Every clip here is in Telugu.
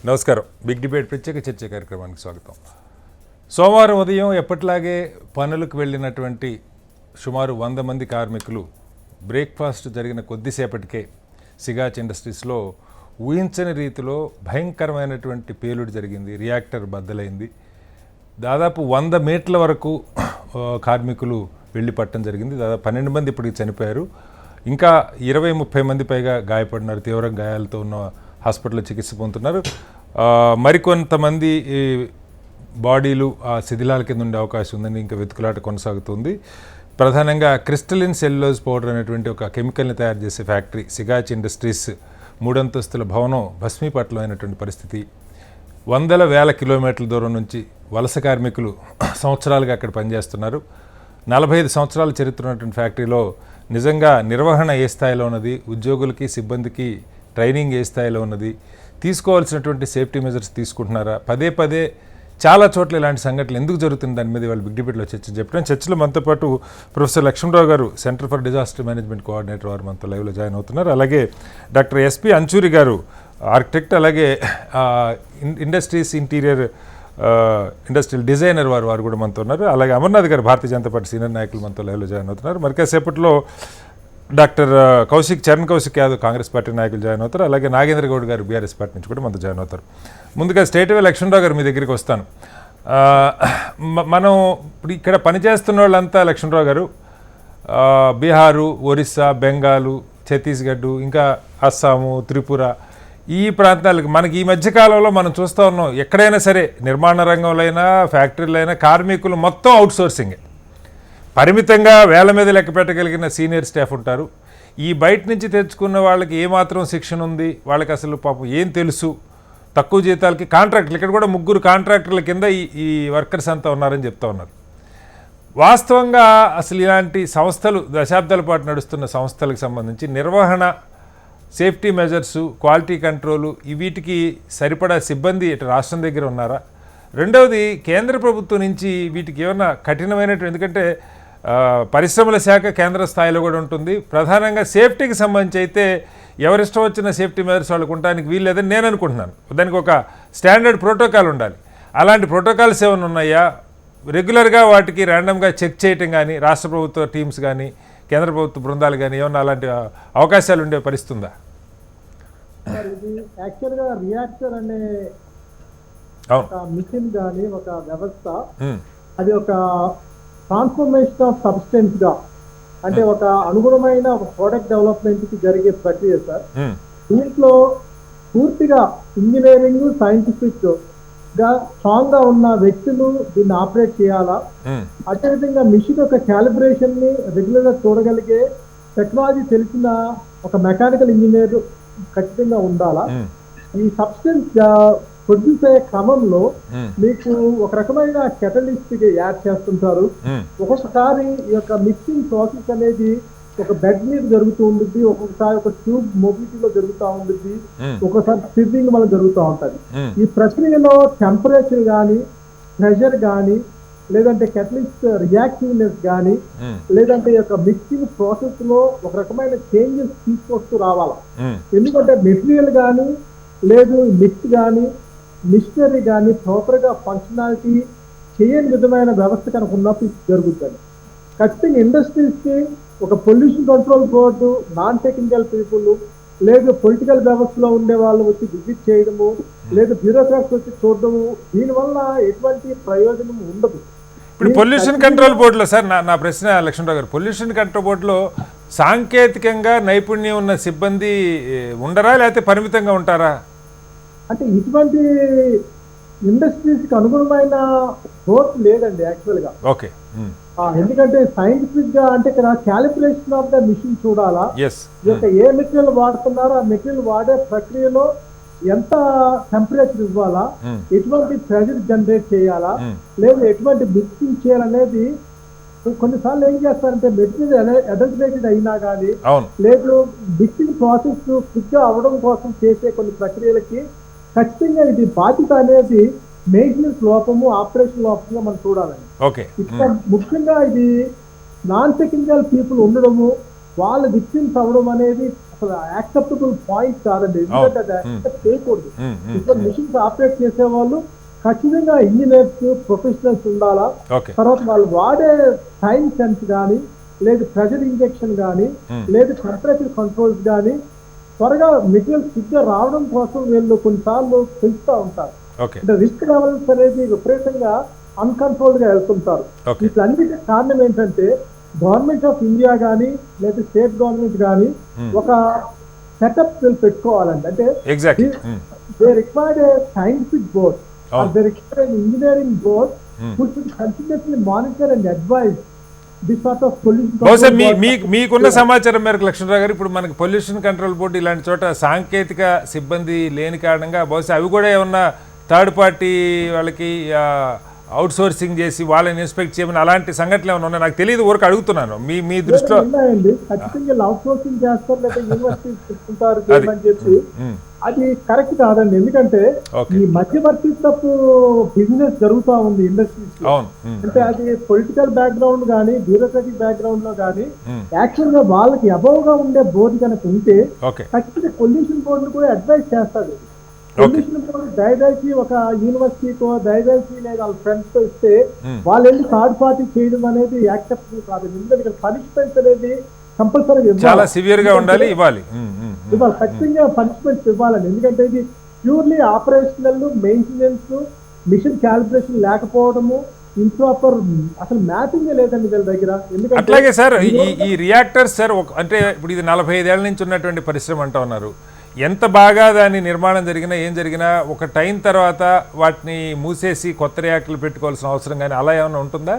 నమస్కారం. బిగ్ డిబేట్ ప్రత్యేక చర్చ కార్యక్రమానికి స్వాగతం. సోమవారం ఉదయం ఎప్పటిలాగే పనులకు వెళ్ళినటువంటి సుమారు 100 మంది కార్మికులు బ్రేక్ఫాస్ట్ జరిగిన కొద్దిసేపటికే సిగాచ్ ఇండస్ట్రీస్లో ఊహించని రీతిలో భయంకరమైనటువంటి పేలుడు జరిగింది. రియాక్టర్ బద్దలైంది. దాదాపు 100 మీటర్ల వరకు కార్మికులు వెళ్ళి పట్టడం జరిగింది. దాదాపు 12 మంది ఇప్పటికి చనిపోయారు. ఇంకా 20-30 మంది పైగా గాయపడినారు. తీవ్ర గాయాలతో ఉన్న హాస్పిటల్లో చికిత్స పొందుతున్నారు. మరికొంతమంది బాడీలు ఆ శిథిలాల కింద ఉండే అవకాశం ఉందని ఇంకా వెతుకులాట కొనసాగుతుంది. ప్రధానంగా క్రిస్టలిన్ సెల్యులోజ్ పౌడర్ అనేటువంటి ఒక కెమికల్ని తయారు చేసే ఫ్యాక్టరీ సిగాచ్ ఇండస్ట్రీస్ 3 అంతస్తుల భవనం భస్మీపట్లమైనటువంటి పరిస్థితి. వందల వేల కిలోమీటర్ల దూరం నుంచి వలస కార్మికులు సంవత్సరాలుగా అక్కడ పనిచేస్తున్నారు. 45 సంవత్సరాల చరిత్ర ఉన్నటువంటి ఫ్యాక్టరీలో నిజంగా నిర్వహణ ఏ స్థాయిలో ఉన్నది, ఉద్యోగులకి సిబ్బందికి ట్రైనింగ్ ఏ స్థాయిలో ఉన్నది, తీసుకోవాల్సినటువంటి సేఫ్టీ మెజర్స్ తీసుకుంటున్నారా, పదే పదే చాలా చోట్ల ఇలాంటి సంఘటనలు ఎందుకు జరుగుతుంది దాని మీద వాళ్ళు బిగ్ డిబేట్లో చెప్పడం. చర్చలో మనతో పాటు ప్రొఫెసర్ లక్ష్మణరావు గారు, centre for disaster management coordinator, వారు మనతో లైవ్లో జాయిన్ అవుతున్నారు. అలాగే డాక్టర్ ఎస్పి అంచూరి గారు, ఆర్కిటెక్ట్, అలాగే ఇండస్ట్రీస్ ఇంటీరియర్ ఇండస్ట్రియల్ డిజైనర్ వారు కూడా మనతో ఉన్నారు. అలాగే అమర్నాథ్ గారు, భారతీయ జనతా పార్టీ సీనియర్ నాయకులు మనతో లైవ్లో జాయిన్ అవుతున్నారు. మరి కాసేపట్లో డాక్టర్ చరణ్ కౌశిక్ యాదవ్, కాంగ్రెస్ పార్టీ నాయకులు జాయిన్ అవుతారు. అలాగే నాగేంద్ర గౌడ్ గారు బీఆర్ఎస్ పార్టీ నుంచి కూడా మనతో జాయిన్ అవుతారు. ముందుగా స్టేట్వే లక్ష్మణరావు గారు మీ దగ్గరికి వస్తాను. మనం ఇప్పుడు ఇక్కడ పనిచేస్తున్న వాళ్ళంతా లక్ష్మణరావు గారు బీహారు, ఒరిస్సా, బెంగాలు, ఛత్తీస్గఢ్, ఇంకా అస్సాము, త్రిపుర, ఈ ప్రాంతాలకు మనకి ఈ మధ్యకాలంలో మనం చూస్తూ ఉన్నాం. ఎక్కడైనా సరే నిర్మాణ రంగంలో అయినా ఫ్యాక్టరీలో అయినా కార్మికులు మొత్తం అవుట్సోర్సింగే. పరిమితంగా వేల మీద లెక్క పెట్టగలిగిన సీనియర్ స్టాఫ్ ఉంటారు. ఈ బయట నుంచి తెచ్చుకున్న వాళ్ళకి ఏమాత్రం శిక్షణ ఉంది, వాళ్ళకి అసలు పాపం ఏం తెలుసు, తక్కువ జీతాలకి కాంట్రాక్టర్లు, ఇక్కడ కూడా 3 కాంట్రాక్టర్ల కింద ఈ వర్కర్స్ అంతా ఉన్నారని చెప్తా ఉన్నారు. వాస్తవంగా అసలు ఇలాంటి సంస్థలు, దశాబ్దాల పాటు నడుస్తున్న సంస్థలకు సంబంధించి నిర్వహణ, సేఫ్టీ మెజర్సు, క్వాలిటీ కంట్రోలు, వీటికి సరిపడా సిబ్బంది ఇటు రాష్ట్రం దగ్గర ఉన్నారా? రెండవది, కేంద్ర ప్రభుత్వం నుంచి వీటికి ఏమన్నా కఠినమైనటువంటి, ఎందుకంటే పరిశ్రమల శాఖ కేంద్ర స్థాయిలో కూడా ఉంటుంది. ప్రధానంగా సేఫ్టీకి సంబంధించి అయితే ఎవరిష్టం వచ్చిన సేఫ్టీ మెజర్స్ వాళ్ళకు ఉండడానికి వీల్లేదని నేను అనుకుంటున్నాను. దానికి ఒక స్టాండర్డ్ ప్రోటోకాల్ ఉండాలి. అలాంటి ప్రోటోకాల్స్ ఏమైనా ఉన్నాయా? రెగ్యులర్గా వాటికి ర్యాండమ్గా చెక్ చేయటం కానీ, రాష్ట్ర ప్రభుత్వ టీమ్స్ కానీ, కేంద్ర ప్రభుత్వ బృందాలు కానీ ఏమన్నా అలాంటి అవకాశాలు ఉండే పరిస్థితి ఉందా? ఇది యాక్చువల్గా రియాక్టర్ అనే ఒక మిషన్ కానీ ఒక వ్యవస్థ, అది ఒక ట్రాన్స్ఫర్మేషన్ ఆఫ్ సబ్స్టెన్స్ గా, అంటే ఒక అనుగుణమైన ఒక ప్రోడక్ట్ డెవలప్మెంట్ కి జరిగే ప్రక్రియ సార్. దీంట్లో పూర్తిగా ఇంజనీరింగ్, సైంటిఫిక్ గా స్ట్రాంగ్ గా ఉన్న వ్యక్తులు దీన్ని ఆపరేట్ చేయాలా. అదేవిధంగా మిషన్ యొక్క క్యాలిబ్రేషన్ ని రెగ్యులర్ గా చూడగలిగే టెక్నాలజీ తెలిసిన ఒక మెకానికల్ ఇంజనీర్ ఖచ్చితంగా ఉండాలా. ఈ సబ్స్టెన్స్ ప్రొడ్యూస్ అయ్యే క్రమంలో మీకు ఒక రకమైన కెటలిస్ట్ యాడ్ చేస్తుంటారు. ఒక్కొక్కసారి ఈ యొక్క మిక్సింగ్ ప్రాసెస్ అనేది ఒక బెడ్ మీద జరుగుతూ ఉంటుంది, ఒక్కొక్కసారి ఒక ట్యూబ్ మొబిలిటీలో జరుగుతూ ఉంటుంది, ఒక్కొక్కసారి స్టిర్రింగ్ వల్ల జరుగుతూ ఉంటుంది. ఈ ప్రక్రియలో టెంపరేచర్ కానీ, ప్రెషర్ కానీ, లేదంటే కెటలిస్ట్ రియాక్టివ్నెస్ కానీ, లేదంటే ఈ యొక్క మిక్సింగ్ ప్రాసెస్ లో ఒక రకమైన చేంజెస్ తీసుకొస్తూ రావాలా. ఎందుకంటే మెటీరియల్ కానీ, లేదు మిక్స్ కానీ, మిషనరీ కానీ ప్రాపర్ గా ఫంక్షనాలిటీ చేయని విధమైన వ్యవస్థ కనుక ఉన్నప్పుడు జరుగుతుంది. ఖచ్చితంగా ఇండస్ట్రీస్ కి ఒక pollution control board, non technical people, లేదు పొలిటికల్ వ్యవస్థలో ఉండే వాళ్ళు వచ్చి విజిట్ చేయడము, లేదు బ్యూరోక్రాట్స్ వచ్చి చూడడము, దీనివల్ల ఎటువంటి ప్రయోజనం ఉండదు. ఇప్పుడు పొల్యూషన్ కంట్రోల్ బోర్డులో సార్ నా ప్రశ్న లక్ష్మణరావు గారు, పొల్యూషన్ కంట్రోల్ బోర్డులో సాంకేతికంగా నైపుణ్యం ఉన్న సిబ్బంది ఉండరా, లేకపోతే పరిమితంగా ఉంటారా? అంటే ఇటువంటి ఇండస్ట్రీస్ కి అనుగుణమైన సోర్స్ లేదండి యాక్చువల్ గా. ఓకే. ఎందుకంటే సైంటిఫిక్ గా, అంటే ఇక్కడ క్యాలిబ్రేషన్ ఆఫ్ ద మిషన్ చూడాలా, ఏ మెటీరియల్ వాడుతున్నారో ఆ మెటీరియల్ వాడే ప్రక్రియలో ఎంత టెంపరేచర్ ఇవ్వాలా, ఎటువంటి ప్రెషర్ జనరేట్ చేయాలా, లేదా ఎటువంటి మిక్సింగ్ చేయాలనేది. కొన్నిసార్లు ఏం చేస్తారంటే మెటీరియల్ అడల్టరేటెడ్ అయినా కానీ, లేదు మిక్సింగ్ ప్రాసెస్ క్విక్ గా అవ్వడం కోసం చేసే కొన్ని ప్రక్రియలకి ఖచ్చితంగా ఇది బాధ్యత అనేది మెయింటెనెన్స్ లోపము, ఆపరేషన్ లోపంగా మనం చూడాలండి. ఇక్కడ ముఖ్యంగా ఇది నాన్ టెక్నికల్ పీపుల్ ఉండడము, వాళ్ళు విక్టిమ్స్ అవ్వడం అనేది అసలు యాక్సెప్టబుల్ పాయింట్ కాదండి. ఎందుకంటే అది యాక్సెప్ట్ చేయకూడదు. ఇప్పుడు మిషన్స్ ఆపరేట్ చేసే వాళ్ళు ఖచ్చితంగా ఇంజనీర్స్ ప్రొఫెషనల్స్ ఉండాలా. తర్వాత వాళ్ళు వాడే టైం సెన్స్ కానీ, లేదు ప్రెజర్ ఇంజెక్షన్ కానీ, లేదు టెంపరేచర్ కంట్రోల్స్ కానీ త్వరగా మెటీరియల్ ఫిట్ గా రావడం కోసం వీళ్ళు కొన్నిసార్లు పెంచుతూ ఉంటారు. అంటే రిస్క్ లెవెల్స్ అనేది విపరీతంగా అన్కంట్రోల్డ్ గా వెళ్తుంటారు. వీటన్నిటి కారణం ఏంటంటే గవర్నమెంట్ ఆఫ్ ఇండియా కానీ లేదా స్టేట్ గవర్నమెంట్ కానీ ఒక సెటప్ పెట్టుకోవాలండి. అంటే they required A scientific board, they required engineering board which will continuously monitor and advise this sort of pollution. బహుశా మీకున్న సమాచారం మేరకు లక్ష్మణరావు గారు, ఇప్పుడు మనకి పొల్యూషన్ కంట్రోల్ బోర్డు ఇలాంటి చోట సాంకేతిక సిబ్బంది లేని కారణంగా బహుశా అవి కూడా ఏమన్నా థర్డ్ పార్టీ వాళ్ళకి అవుట్ సోర్సింగ్ చేసి వాళ్ళని ఇన్స్పెక్ట్ చేయమని అలాంటి సంఘటనలు ఏమైనా ఉన్నాయి? నాకు తెలియదు, ఊరికి అడుగుతున్నాను. మీ దృష్టిలో ఖచ్చితంగా అవుట్ సోర్సింగ్ చేస్తారు లేదా యూనివర్సిటీస్ చెప్తుంటారు చేయమని చెప్పి అది కరెక్ట్ కాదండి. ఎందుకంటే ఈ మధ్యవర్తిత్వపు బిజినెస్ జరుగుతూ ఉంది ఇండస్ట్రీస్ లో. అంటే అది పొలిటికల్ బ్యాక్గ్రౌండ్ కానీ బ్యూరోక్రటిక్ బ్యాక్గ్రౌండ్ లో కానీ యాక్చువల్ గా వాళ్ళకి అబౌవ్ గా ఉండే బోర్డు కనుక ఉంటే ఖచ్చితంగా పొల్యూషన్ బోర్డు కూడా అడ్వైస్ చేస్తారు. పొల్యూషన్ బోర్డు దయచేసి ఒక యూనివర్సిటీతో దయచేసి లేదా వాళ్ళ ఫ్రెండ్స్ తో ఇస్తే వాళ్ళు వెళ్ళి థర్డ్ పార్టీ చేయడం అనేది యాక్సెప్టబుల్ కాదు. ఎందుకంటే పనిష్మెంట్ అనేది కంపల్సరీగా చాలా సివియర్ గా ఉండాలి, ఇవ్వాలి, ఖచ్చితంగా పనిష్మెంట్స్ ఇవ్వాలండి. ఎందుకంటే ఇది purely operational maintenance, machine calibration లేకపోవడము, ఇంప్రాపర్ అసలు మ్యాపింగ్ లేదండి వీళ్ళ దగ్గర. ఎందుకంటే అట్లాగే సార్ ఈ రియాక్టర్స్ సార్ అంటే ఇప్పుడు ఇది 45 ఏళ్ల నుంచి ఉన్నటువంటి పరిశ్రమ అంటా ఉన్నారు. ఎంత బాగా దాని నిర్మాణం జరిగినా ఏం జరిగినా ఒక టైం తర్వాత వాటిని మూసేసి కొత్త రియాక్టర్లు పెట్టుకోవాల్సిన అవసరం కానీ అలా ఏమైనా ఉంటుందా?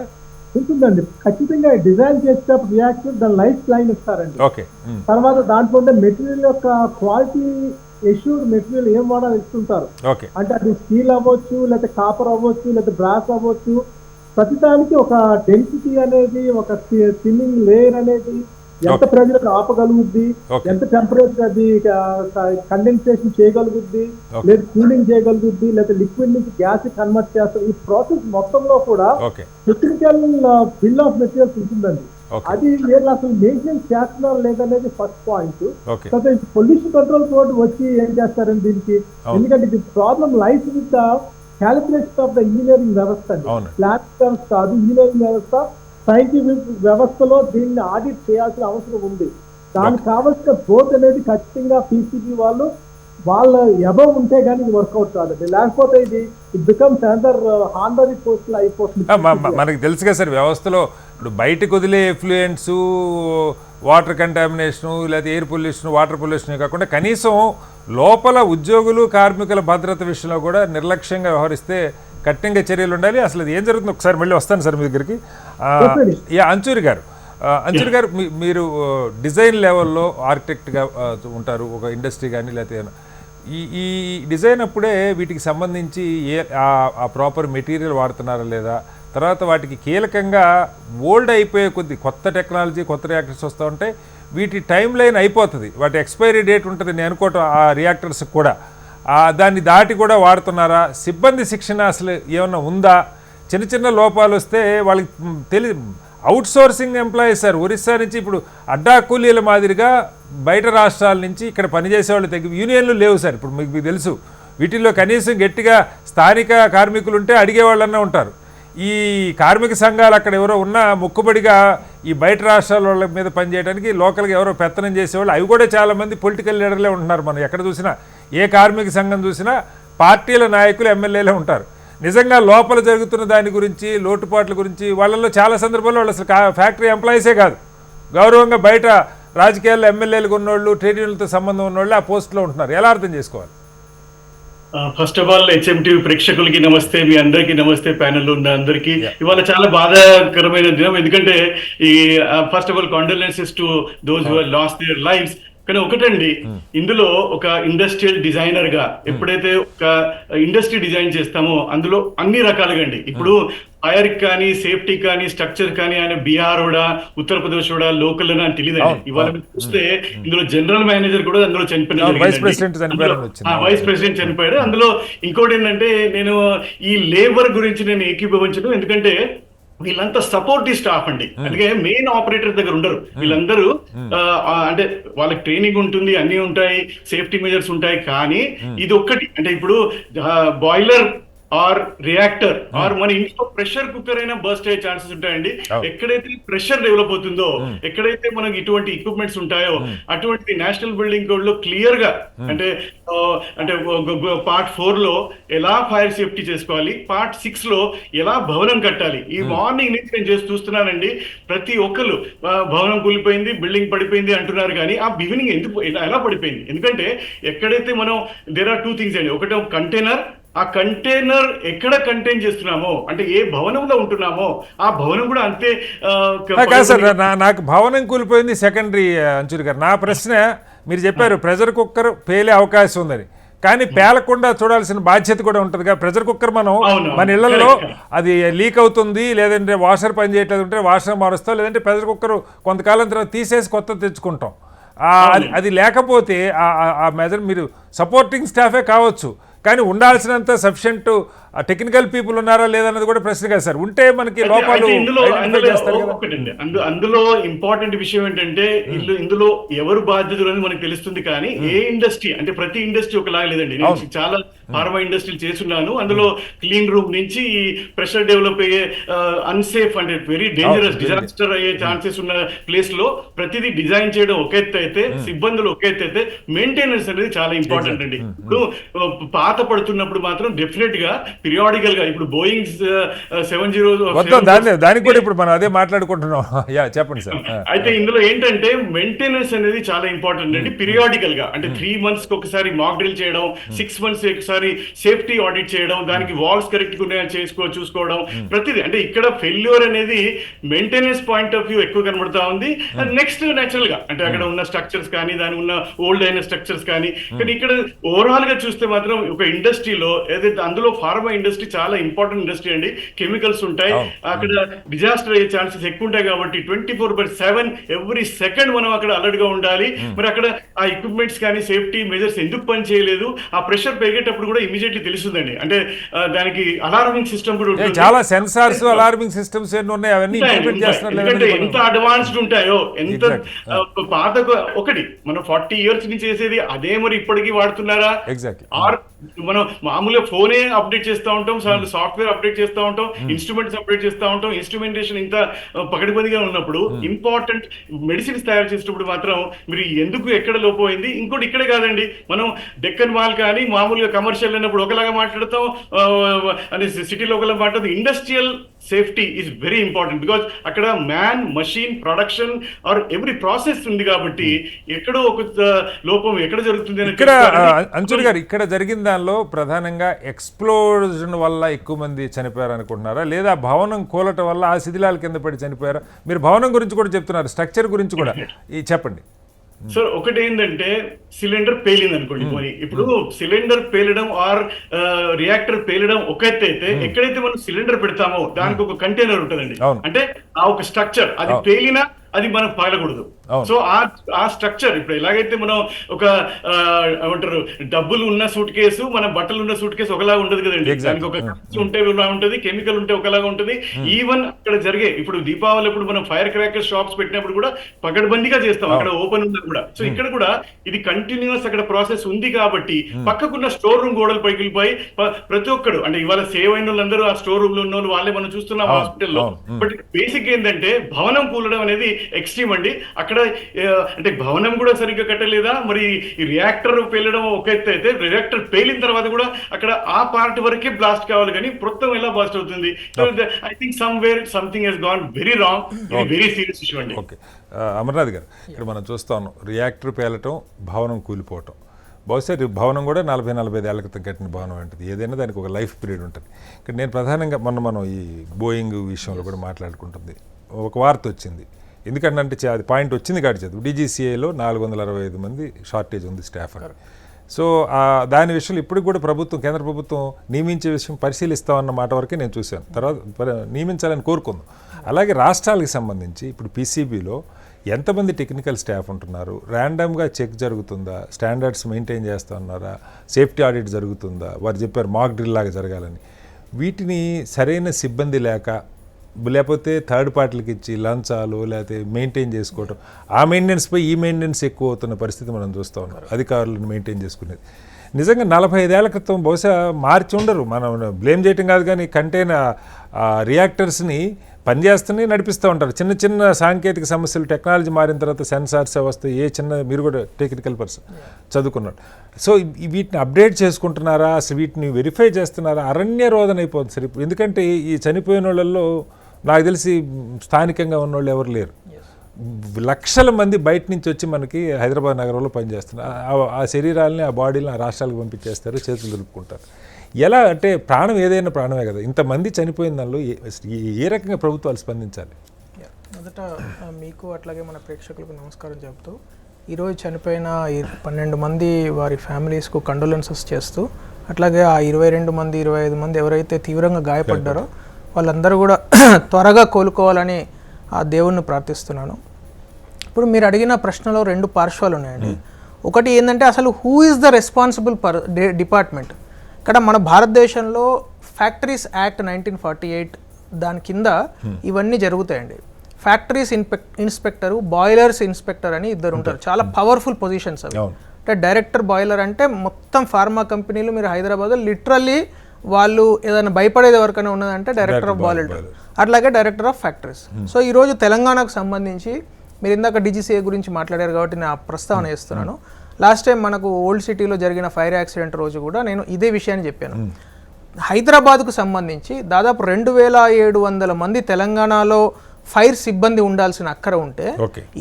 ఉంటుందండి. ఖచ్చితంగా డిజైన్ చేసేటప్పుడు రియాక్టర్ దాని లైఫ్ లైన్ ఇస్తారండి. తర్వాత దాంట్లో ఉండే మెటీరియల్ యొక్క క్వాలిటీ ఎష్యూర్డ్ మెటీరియల్ ఏం వాడాలి ఇస్తుంటారు. అంటే అది స్టీల్ అవ్వచ్చు, లేకపోతే కాపర్ అవ్వచ్చు, లేకపోతే బ్రాస్ అవ్వచ్చు. ప్రతిదానికి ఒక డెన్సిటీ అనేది, ఒక థిన్నింగ్ లేయర్ అనేది ఎంత ప్రెజర్ ఆపగలుగుద్ది, ఎంత టెంపరేచర్ అది కండెన్సేషన్ చేయగలుగుద్ది, లేదా కూలింగ్ చేయగలుగుద్ది, లేదా లిక్విడ్ నుంచి గ్యాస్ కన్వర్ట్ చేస్తారు. ఈ ప్రాసెస్ మొత్తంలో కూడా టెక్నికల్ బిల్ ఆఫ్ మెటీరియల్స్ ఉంటుందండి. అది వీళ్ళు అసలు మెయింటెనెన్స్ చేస్తున్నారు లేదనేది first point. Pollution control board వచ్చి ఏం చేస్తారండి దీనికి? ఎందుకంటే ఇది problem life with the calculation of the engineering వ్యవస్థ అండి. ప్లాన్ వ్యవస్థ అది ఇంజనీరింగ్ వ్యవస్థ. సైంటిఫిక్ వ్యవస్థలో దీన్ని ఆడిట్ చేయాల్సిన అవసరం ఉంది. దానికి కావాల్సిన బోర్డు అనేది ఖచ్చితంగా పీసీబీ వాళ్ళు వాళ్ళ ఎబవ్ ఉంటే కానీ ఇది వర్కౌట్ కాదండి. లేకపోతే ఇది ఇట్ బికమ్స్ అనదర్ హాండరీ పోస్ట్ అయిపోతుంది. మనకి తెలుసుగా సార్, వ్యవస్థలో ఇప్పుడు బయటకు వదిలే ఎఫ్లూయెంట్స్, వాటర్ కంటామినేషను, లేదా ఎయిర్ పొల్యూషన్, వాటర్ పొల్యూషన్ కాకుండా కనీసం లోపల ఉద్యోగులు కార్మికుల భద్రత విషయంలో కూడా నిర్లక్ష్యంగా వ్యవహరిస్తే కఠినంగా చర్యలు ఉండాలి. అసలు అది ఏం జరుగుతుంది ఒకసారి మళ్ళీ వస్తాను సార్ మీ దగ్గరికి. అంచూరి గారు, మీరు డిజైన్ లెవెల్లో ఆర్కిటెక్ట్గా ఉంటారు ఒక ఇండస్ట్రీ కానీ లేకపోతే ఈ డిజైన్ అప్పుడే వీటికి సంబంధించి ఆ ప్రాపర్ మెటీరియల్ వాడుతున్నారా లేదా, తర్వాత వాటికి కీలకంగా ఓల్డ్ అయిపోయే కొద్ది కొత్త టెక్నాలజీ కొత్త రియాక్టర్స్ వస్తూ ఉంటాయి, వీటి టైం లైన్ అయిపోతుంది, వాటి ఎక్స్పైరీ డేట్ ఉంటుంది నేను అనుకోవటం ఆ రియాక్టర్స్ కూడా, దాన్ని దాటి కూడా వాడుతున్నారా, సిబ్బంది శిక్షణ అసలు ఏమన్నా ఉందా, చిన్న చిన్న లోపాలు వస్తే వాళ్ళకి out sourcing employees sir Orissa నుంచి ఇప్పుడు అడ్డా కూలీల మాదిరిగా బయట రాష్ట్రాల నుంచి ఇక్కడ పనిచేసే వాళ్ళు యూనియన్లు లేవు సార్. ఇప్పుడు మీకు తెలుసు వీటిల్లో కనీసం గట్టిగా స్థానిక కార్మికులు ఉంటే అడిగేవాళ్ళన్నా ఉంటారు. ఈ కార్మిక సంఘాలు అక్కడ ఎవరో ఉన్నా మొక్కుబడిగా ఈ బయట రాష్ట్రాల వాళ్ళ మీద పనిచేయడానికి లోకల్గా ఎవరో పెత్తనం చేసేవాళ్ళు, అవి కూడా చాలామంది పొలిటికల్ లీడర్లే ఉంటున్నారు. మనం ఎక్కడ చూసినా ఏ కార్మిక సంఘం చూసినా పార్టీల నాయకులు ఎమ్మెల్యేలే ఉంటారు. నిజంగా లోపల జరుగుతున్న దాని గురించి లోటుపాట్ల గురించి వాళ్ళల్లో చాలా సందర్భాల్లో వాళ్ళు అసలు ఫ్యాక్టరీ ఎంప్లాయీసే కాదు, గౌరవంగా బయట రాజకీయాల్లో ఎమ్మెల్యేలకు ఉన్నోళ్ళు ట్రేడ్ యూనియన్లతో సంబంధం ఉన్నోళ్ళు ఆ పోస్టులో ఉంటున్నారు. ఎలా అర్థం చేసుకోవాలి? ఫస్ట్ ఆఫ్ ఆల్ హెచ్ఎంటీవీ ప్రేక్షకులకి నమస్తే, మీ అందరికీ నమస్తే, ప్యానెల్ ఉన్న అందరికీ. ఇవాళ చాలా బాధాకరమైన దినం, ఎందుకంటే ఈ first of all condolences to those who lost their lives. కానీ ఒకటండి, ఇందులో ఒక ఇండస్ట్రియల్ డిజైనర్ గా ఎప్పుడైతే ఒక ఇండస్ట్రీ డిజైన్ చేస్తామో అందులో అన్ని రకాలుగా అండి, ఇప్పుడు ఫైర్ కానీ సేఫ్టీ కానీ స్ట్రక్చర్ కానీ ఆయన బీహార్ ఓడా ఉత్తరప్రదేశ్ ఓడా లోకల్ అని తెలియదండి. ఇవాళ చూస్తే ఇందులో జనరల్ మేనేజర్ కూడా అందులో చనిపోయిన వైస్ ప్రెసిడెంట్ చనిపోయాడు. అందులో ఇంకోటి ఏంటంటే నేను ఈ లేబర్ గురించి నేను ఏకీభవించడం, ఎందుకంటే వీళ్ళంతా సపోర్టివ్ స్టాఫ్ అండి. అందుకే మెయిన్ ఆపరేటర్ దగ్గర ఉండరు వీళ్ళందరూ. అంటే వాళ్ళకి ట్రైనింగ్ ఉంటుంది, అన్ని ఉంటాయి, సేఫ్టీ మెజర్స్ ఉంటాయి. కానీ ఇది ఒక్కటి అంటే ఇప్పుడు బాయిలర్ ఆర్ రియాక్టర్ ఆర్ మన ఇంట్లో ప్రెషర్ కుక్కర్ అయినా బర్స్ట్ అయ్యే ఛాన్సెస్ ఉంటాయండి. ఎక్కడైతే ప్రెషర్ డెవలప్ అవుతుందో, ఎక్కడైతే మనకి ఇటువంటి ఎక్విప్మెంట్స్ ఉంటాయో, అటువంటి నేషనల్ బిల్డింగ్ కోడ్ లో క్లియర్ గా అంటే పార్ట్ 4 లో ఎలా ఫైర్ సేఫ్టీ చేసుకోవాలి, పార్ట్ 6 లో ఎలా భవనం కట్టాలి. ఈ మార్నింగ్ నుంచి నేను చేసి చూస్తున్నానండి, ప్రతి ఒక్కరు భవనం కూలిపోయింది, బిల్డింగ్ పడిపోయింది అంటున్నారు. కానీ ఆ బిగినింగ్ ఎందుకు ఎలా పడిపోయింది? ఎందుకంటే ఎక్కడైతే మనం దేర్ ఆర్ 2 థింగ్స్ అండి. ఒకటి కంటైనర్, ఆ కంటైనర్ ఎక్కడ కంటైన్ చేస్తున్నామో అంటే ఏ భవనంలో ఉంటున్నామో ఆ భవనం కూడా అంతే. సార్ నాకు భవనం కూలిపోయింది సెకండరీ. అంచురి గారు, నా ప్రశ్న మీరు చెప్పారు ప్రెషర్ కుక్కర్ పేలే అవకాశం ఉందని, కానీ పేలకుండా చూడాల్సిన బాధ్యత కూడా ఉంటుందిగా. ప్రెషర్ కుక్కర్ మన ఇళ్లలో అది లీక్ అవుతుంది, లేదంటే వాషర్ పని చేయట్లేదు ఉంటే వాషర్ మారుస్తాం, లేదంటే ప్రెషర్ కుక్కర్ కొంతకాలం తర్వాత తీసేసి కొత్త తెచ్చుకుంటాం. అది లేకపోతే ఆ మెజర్ మీరు సపోర్టింగ్ స్టాఫే కావచ్చు, కానీ ఉండాల్సినంత సఫిషియెంట్ టెక్నికల్ పీపుల్ ఉన్నారా లేదన్నది కూడా ప్రశ్న కదా సార్. ఉంటే మనకి లోపాలు ఒకటండి. అందులో ఇంపార్టెంట్ విషయం ఏంటంటే ఇందులో ఎవరు బాధ్యతలు అని మనకు తెలుస్తుంది. కానీ ఏ ఇండస్ట్రీ అంటే ప్రతి ఇండస్ట్రీ ఒకలాగా లేదండి. నేను చాలా ఫార్మా ఇండస్ట్రీలు చేస్తున్నాను. అందులో క్లీన్ రూమ్ నుంచి ఈ ప్రెషర్ డెవలప్ అయ్యే అన్సేఫ్ అంటే వెరీ డేంజరస్ డిజాస్టర్ అయ్యే ఛాన్సెస్ ఉన్న ప్లేస్ లో ప్రతిదీ డిజైన్ చేయడం ఒక ఎత్తు అయితే, సిబ్బందులు ఒక ఎత్తు అయితే, మెయింటెనెన్స్ అనేది చాలా ఇంపార్టెంట్ అండి. ఇప్పుడు పాత పడుతున్నప్పుడు మాత్రం డెఫినెట్ గా పిరియాడికల్ గా ఇప్పుడు బోయింగ్ 707 దానికి కూడా ఇప్పుడు మనం అదే మాట్లాడుకుంటున్నాం. చెప్పండి సార్. అయితే ఇందులో ఏంటంటే మెయింటెనెన్స్ అనేది చాలా ఇంపార్టెంట్ అండి. పిరియాడికల్ గా అంటే 3 months కి ఒకసారి మాక్ డ్రిల్ చేయడం, 6 months ఒకసారి సేఫ్టీ ఆడిట్ చేయడం, దానికి వాల్స్ కరెక్ట్ చూసుకోవడం, ప్రతిదీ. అంటే ఇక్కడ ఫెయిల్యూర్ అనేది మెయింటెనెన్స్ పాయింట్ ఆఫ్ వ్యూ ఎక్కువ కనబడతా ఉంది. నెక్స్ట్ నేచురల్ గా అంటే అక్కడ ఉన్న స్ట్రక్చర్స్ కానీ, దాని ఉన్న ఓల్డ్ అయిన స్ట్రక్చర్స్ కానీ ఇక్కడ ఓవరాల్ గా చూస్తే మాత్రం ఒక ఇండస్ట్రీలో ఏదైతే అందులో ఫార్మా ఇండస్ట్రీ చాలా ఇంపార్టెంట్ ఇండస్ట్రీ అండి. కెమికల్స్ ఉంటాయి, అక్కడ డిజాస్టర్ అయ్యే ఛాన్సెస్ ఎక్కువ ఉంటాయి. కాబట్టి 24/7 ఎవ్రీ సెకండ్ మనం అక్కడ అలర్ట్ గా ఉండాలి. మరి అక్కడ ఆ ఎక్విప్మెంట్స్ కానీ సేఫ్టీ మెజర్స్ ఎందుకు పని చేయలేదు, ఆ ప్రెషర్ పెరిగేటప్పుడు కూడా ఇమీడియట్లీ తెలుస్తుందండి. అంటే దానికి అలార్మింగ్ సిస్టమ్ కూడా ఉంటుంది. చాలా సెన్సార్స్ అలార్మింగ్ సిస్టమ్స్ ఎన్ని ఉన్నాయి, అవన్నీ ఇంప్లిమెంట్ చేస్తున్నారు. ఎందుకంటే ఎంత అడ్వాన్స్డ్ ఉంటాయో, ఎంత పాత ఒకటి మనం 40 years నుంచి చేసేది అదే మరి ఇప్పటికీ వాడుతున్నారా? ఆర్ మనం మామూలుగా ఫోనే అప్డేట్ చేస్తూ ఉంటాం, సాఫ్ట్వేర్ అప్డేట్ చేస్తూ ఉంటాం, ఇన్స్ట్రుమెంట్స్ అప్డేట్ చేస్తూ ఉంటాం. ఇన్స్ట్రుమెంటేషన్ ఇంత పకడ్బందీగా ఉన్నప్పుడు ఇంపార్టెంట్ మెడిసిన్స్ తయారు చేసేటప్పుడు మాత్రం మీరు ఎందుకు ఎక్కడ లోపమైంది? ఇంకోటి ఇక్కడే కాదండి, మనం డెక్కన్ మాల్ కానీ మామూలుగా కమర్షియల్ అయినప్పుడు ఒకలాగా మాట్లాడతాం, అని సిటీలో ఒకలా మాట్లాడతాం. Industrial safety is very important because అక్కడ man, machine, production or every process ఉంది. కాబట్టి ఎక్కడో ఒక లోపం ఎక్కడ జరుగుతుంది అని ఇక్కడ అంచుల్ గారు, ఇక్కడ జరిగిన దానిలో ప్రధానంగా ఎక్స్ప్లోజన్ వల్ల ఎక్కువ మంది చనిపోయారు అనుకుంటున్నారా, లేదా భవనం కూలటం వల్ల ఆ శిథిలాల కింద పడి చనిపోయారా? మీరు భవనం గురించి కూడా చెప్తున్నారు, స్ట్రక్చర్ గురించి కూడా చెప్పండి. సార్ ఒకటి ఏంటంటే సిలిండర్ పేలింది అనుకోండి, పోయి ఇప్పుడు సిలిండర్ పేలడం ఆర్ రియాక్టర్ పేలడం ఒక ఎత్తు అయితే, ఎక్కడైతే మనం సిలిండర్ పెడతామో దానికి ఒక కంటైనర్ ఉంటుందండి. అంటే ఆ ఒక స్ట్రక్చర్ అది పేలినా అది మనం పగలకూడదు. సో ఆ స్ట్రక్చర్ ఇప్పుడు ఎలాగైతే మనం ఒక ఏమంటారు డబ్బులు ఉన్న సూట్ కేసు, మన బట్టలు ఉన్న సూట్ కేసు ఒకలాగా ఉండదు కదండి. దానికి ఒక ఉంటే ఒకలా ఉంటుంది, కెమికల్ ఉంటే ఒకలాగా ఉంటుంది. ఈవెన్ అక్కడ జరిగే ఇప్పుడు దీపావళి ఇప్పుడు మనం ఫైర్ క్రాకర్ షాప్స్ పెట్టినప్పుడు కూడా పకడ్బందీగా చేస్తాం, అక్కడ ఓపెన్ ఉంది కూడా. సో ఇక్కడ కూడా ఇది కంటిన్యూస్ అక్కడ ప్రాసెస్ ఉంది కాబట్టి పక్కకున్న స్టోర్ రూమ్ గోడలు పైకి వెళ్ళిపోయి ప్రతి ఒక్కడు అంటే ఇవాళ సేవ్ అయిన వాళ్ళందరూ ఆ స్టోర్ రూమ్ లో ఉన్న వాళ్ళు వాళ్ళే మనం చూస్తున్నాం హాస్పిటల్లో. బట్ బేసిక్ ఏంటంటే భవనం కూలడం అనేది ఎక్స్ట్రీమ్ అండి. అక్కడ అంటే భవనం కూడా సరిగ్గా కట్టలేదా, మరి ఈ రియాక్టర్ పేలడం ఒక ఎత్తు అయితే, రియాక్టర్ పేలిన తర్వాత కూడా అక్కడ ఆ పార్ట్ వరకే బ్లాస్ట్ కావాలి, కానీ మొత్తం ఎలా బ్లాస్ట్ అవుతుంది? I think somewhere something he's gone very wrong. ఇది వెరీ సీరియస్ ఇష్యూ అండి. ఓకే, అమర్నాథ్ గారు, ఇక్కడ మనం చూస్తాం రియాక్టర్ పేలటం, భవనం కూలిపోవటం. బహుశా భవనం కూడా 40-45 ఏళ్ల క్రితం కట్టిన భవనం ఉంటుంది. ఏదైనా దానికి ఒక లైఫ్ పీరియడ్ ఉంటుంది. ఇక్కడ నేను ప్రధానంగా మనం ఈ బోయింగ్ విషయంలో కూడా మాట్లాడుకుంటుంది. ఒక వార్త వచ్చింది, ఎందుకంటే అది పాయింట్ వచ్చింది కాదు చదువు, DGCAలో 465 మంది షార్టేజ్ ఉంది స్టాఫ్ అని. సో దాని విషయంలో ఇప్పటికి కూడా ప్రభుత్వం, కేంద్ర ప్రభుత్వం నియమించే విషయం పరిశీలిస్తామన్న మాట వరకే నేను చూశాను. తర్వాత నియమించాలని కోరుకుందాం. అలాగే రాష్ట్రాలకు సంబంధించి ఇప్పుడు PCBలో ఎంతమంది టెక్నికల్ స్టాఫ్ ఉంటున్నారు, ర్యాండమ్గా చెక్ జరుగుతుందా, స్టాండర్డ్స్ మెయింటైన్ చేస్తూ ఉన్నారా, సేఫ్టీ ఆడిట్ జరుగుతుందా, వారు చెప్పారు మాక్ డ్రిల్ లాగా జరగాలని. వీటిని సరైన సిబ్బంది లేక లేకపోతే థర్డ్ పార్టీలకు ఇచ్చి లంచాలు లేకపోతే మెయింటైన్ చేసుకోవటం, ఆ మెయింటెనెన్స్ పోయి ఈ మెయింటెనెన్స్ ఎక్కువ అవుతున్న పరిస్థితి మనం చూస్తూ ఉన్నాం, అధికారులను మెయింటైన్ చేసుకునేది. నిజంగా 45 ఏళ్ల క్రితం బహుశా మార్చి ఉండరు, మనం బ్లేమ్ చేయటం కాదు, కానీ కంటైనర్ రియాక్టర్స్ని పనిచేస్తూనే నడిపిస్తూ ఉంటారు. చిన్న చిన్న సాంకేతిక సమస్యలు, టెక్నాలజీ మారిన తర్వాత సెన్సార్స్ వస్తాయి, ఏ చిన్న, మీరు కూడా టెక్నికల్ పర్సన్ చదువుకున్నారు. సో వీటిని అప్డేట్ చేసుకుంటున్నారా, అసలు వీటిని వెరిఫై చేస్తున్నారా? అరణ్య రోదన అయిపోతుంది సార్ ఇప్పుడు. ఎందుకంటే ఈ చనిపోయిన వాళ్ళల్లో నాకు తెలిసి స్థానికంగా ఉన్నవాళ్ళు ఎవరు లేరు. లక్షల మంది బయట నుంచి వచ్చి మనకి హైదరాబాద్ నగరంలో పనిచేస్తున్నారు. ఆ శరీరాలని, ఆ బాడీని ఆ రాష్ట్రాలకు పంపించేస్తారు, చేతులు దులుపుకుంటారు. ఎలా అంటే ప్రాణం ఏదైనా ప్రాణమే కదా. ఇంతమంది చనిపోయిన దానిలో ఏ రకంగా ప్రభుత్వాలు స్పందించాలి? మొదట మీకు అట్లాగే మన ప్రేక్షకులకు నమస్కారం చెప్తూ, ఈరోజు చనిపోయిన 12 మంది వారి ఫ్యామిలీస్కు కండోలెన్సెస్ చేస్తూ, అట్లాగే ఆ 22 మంది 25 మంది ఎవరైతే తీవ్రంగా గాయపడ్డారో వాళ్ళందరూ కూడా త్వరగా కోలుకోవాలని ఆ దేవుణ్ణి ప్రార్థిస్తున్నాను. ఇప్పుడు మీరు అడిగిన ప్రశ్నలో 2 పార్శ్వాలు ఉన్నాయండి. ఒకటి ఏంటంటే అసలు who is the responsible department. ఇక్కడ మన భారతదేశంలో ఫ్యాక్టరీస్ యాక్ట్ 1948 దాని కింద ఇవన్నీ జరుగుతాయండి. ఫ్యాక్టరీస్ ఇన్స్పెక్టరు, బాయిలర్స్ ఇన్స్పెక్టర్ అని ఇద్దరు ఉంటారు. చాలా పవర్ఫుల్ పొజిషన్స్ అవి. అంటే డైరెక్టర్ బాయిలర్ అంటే మొత్తం ఫార్మా కంపెనీలు మీరు హైదరాబాద్లో లిటరల్లీ వాళ్ళు ఏదైనా భయపడేది ఎవరికైనా ఉన్నదంటే డైరెక్టర్ ఆఫ్ బాయిలర్, అట్లాగే డైరెక్టర్ ఆఫ్ ఫ్యాక్టరీస్. సో ఈరోజు తెలంగాణకు సంబంధించి మీరు ఇందాక డీజీసీఏ గురించి మాట్లాడారు కాబట్టి నేను ఆ ప్రస్తావన చేస్తున్నాను. లాస్ట్ టైం మనకు ఓల్డ్ సిటీలో జరిగిన ఫైర్ యాక్సిడెంట్ రోజు కూడా నేను ఇదే విషయాన్ని చెప్పాను. హైదరాబాద్కు సంబంధించి దాదాపు 2700 మంది తెలంగాణలో ఫైర్ సిబ్బంది ఉండాల్సిన అక్కర ఉంటే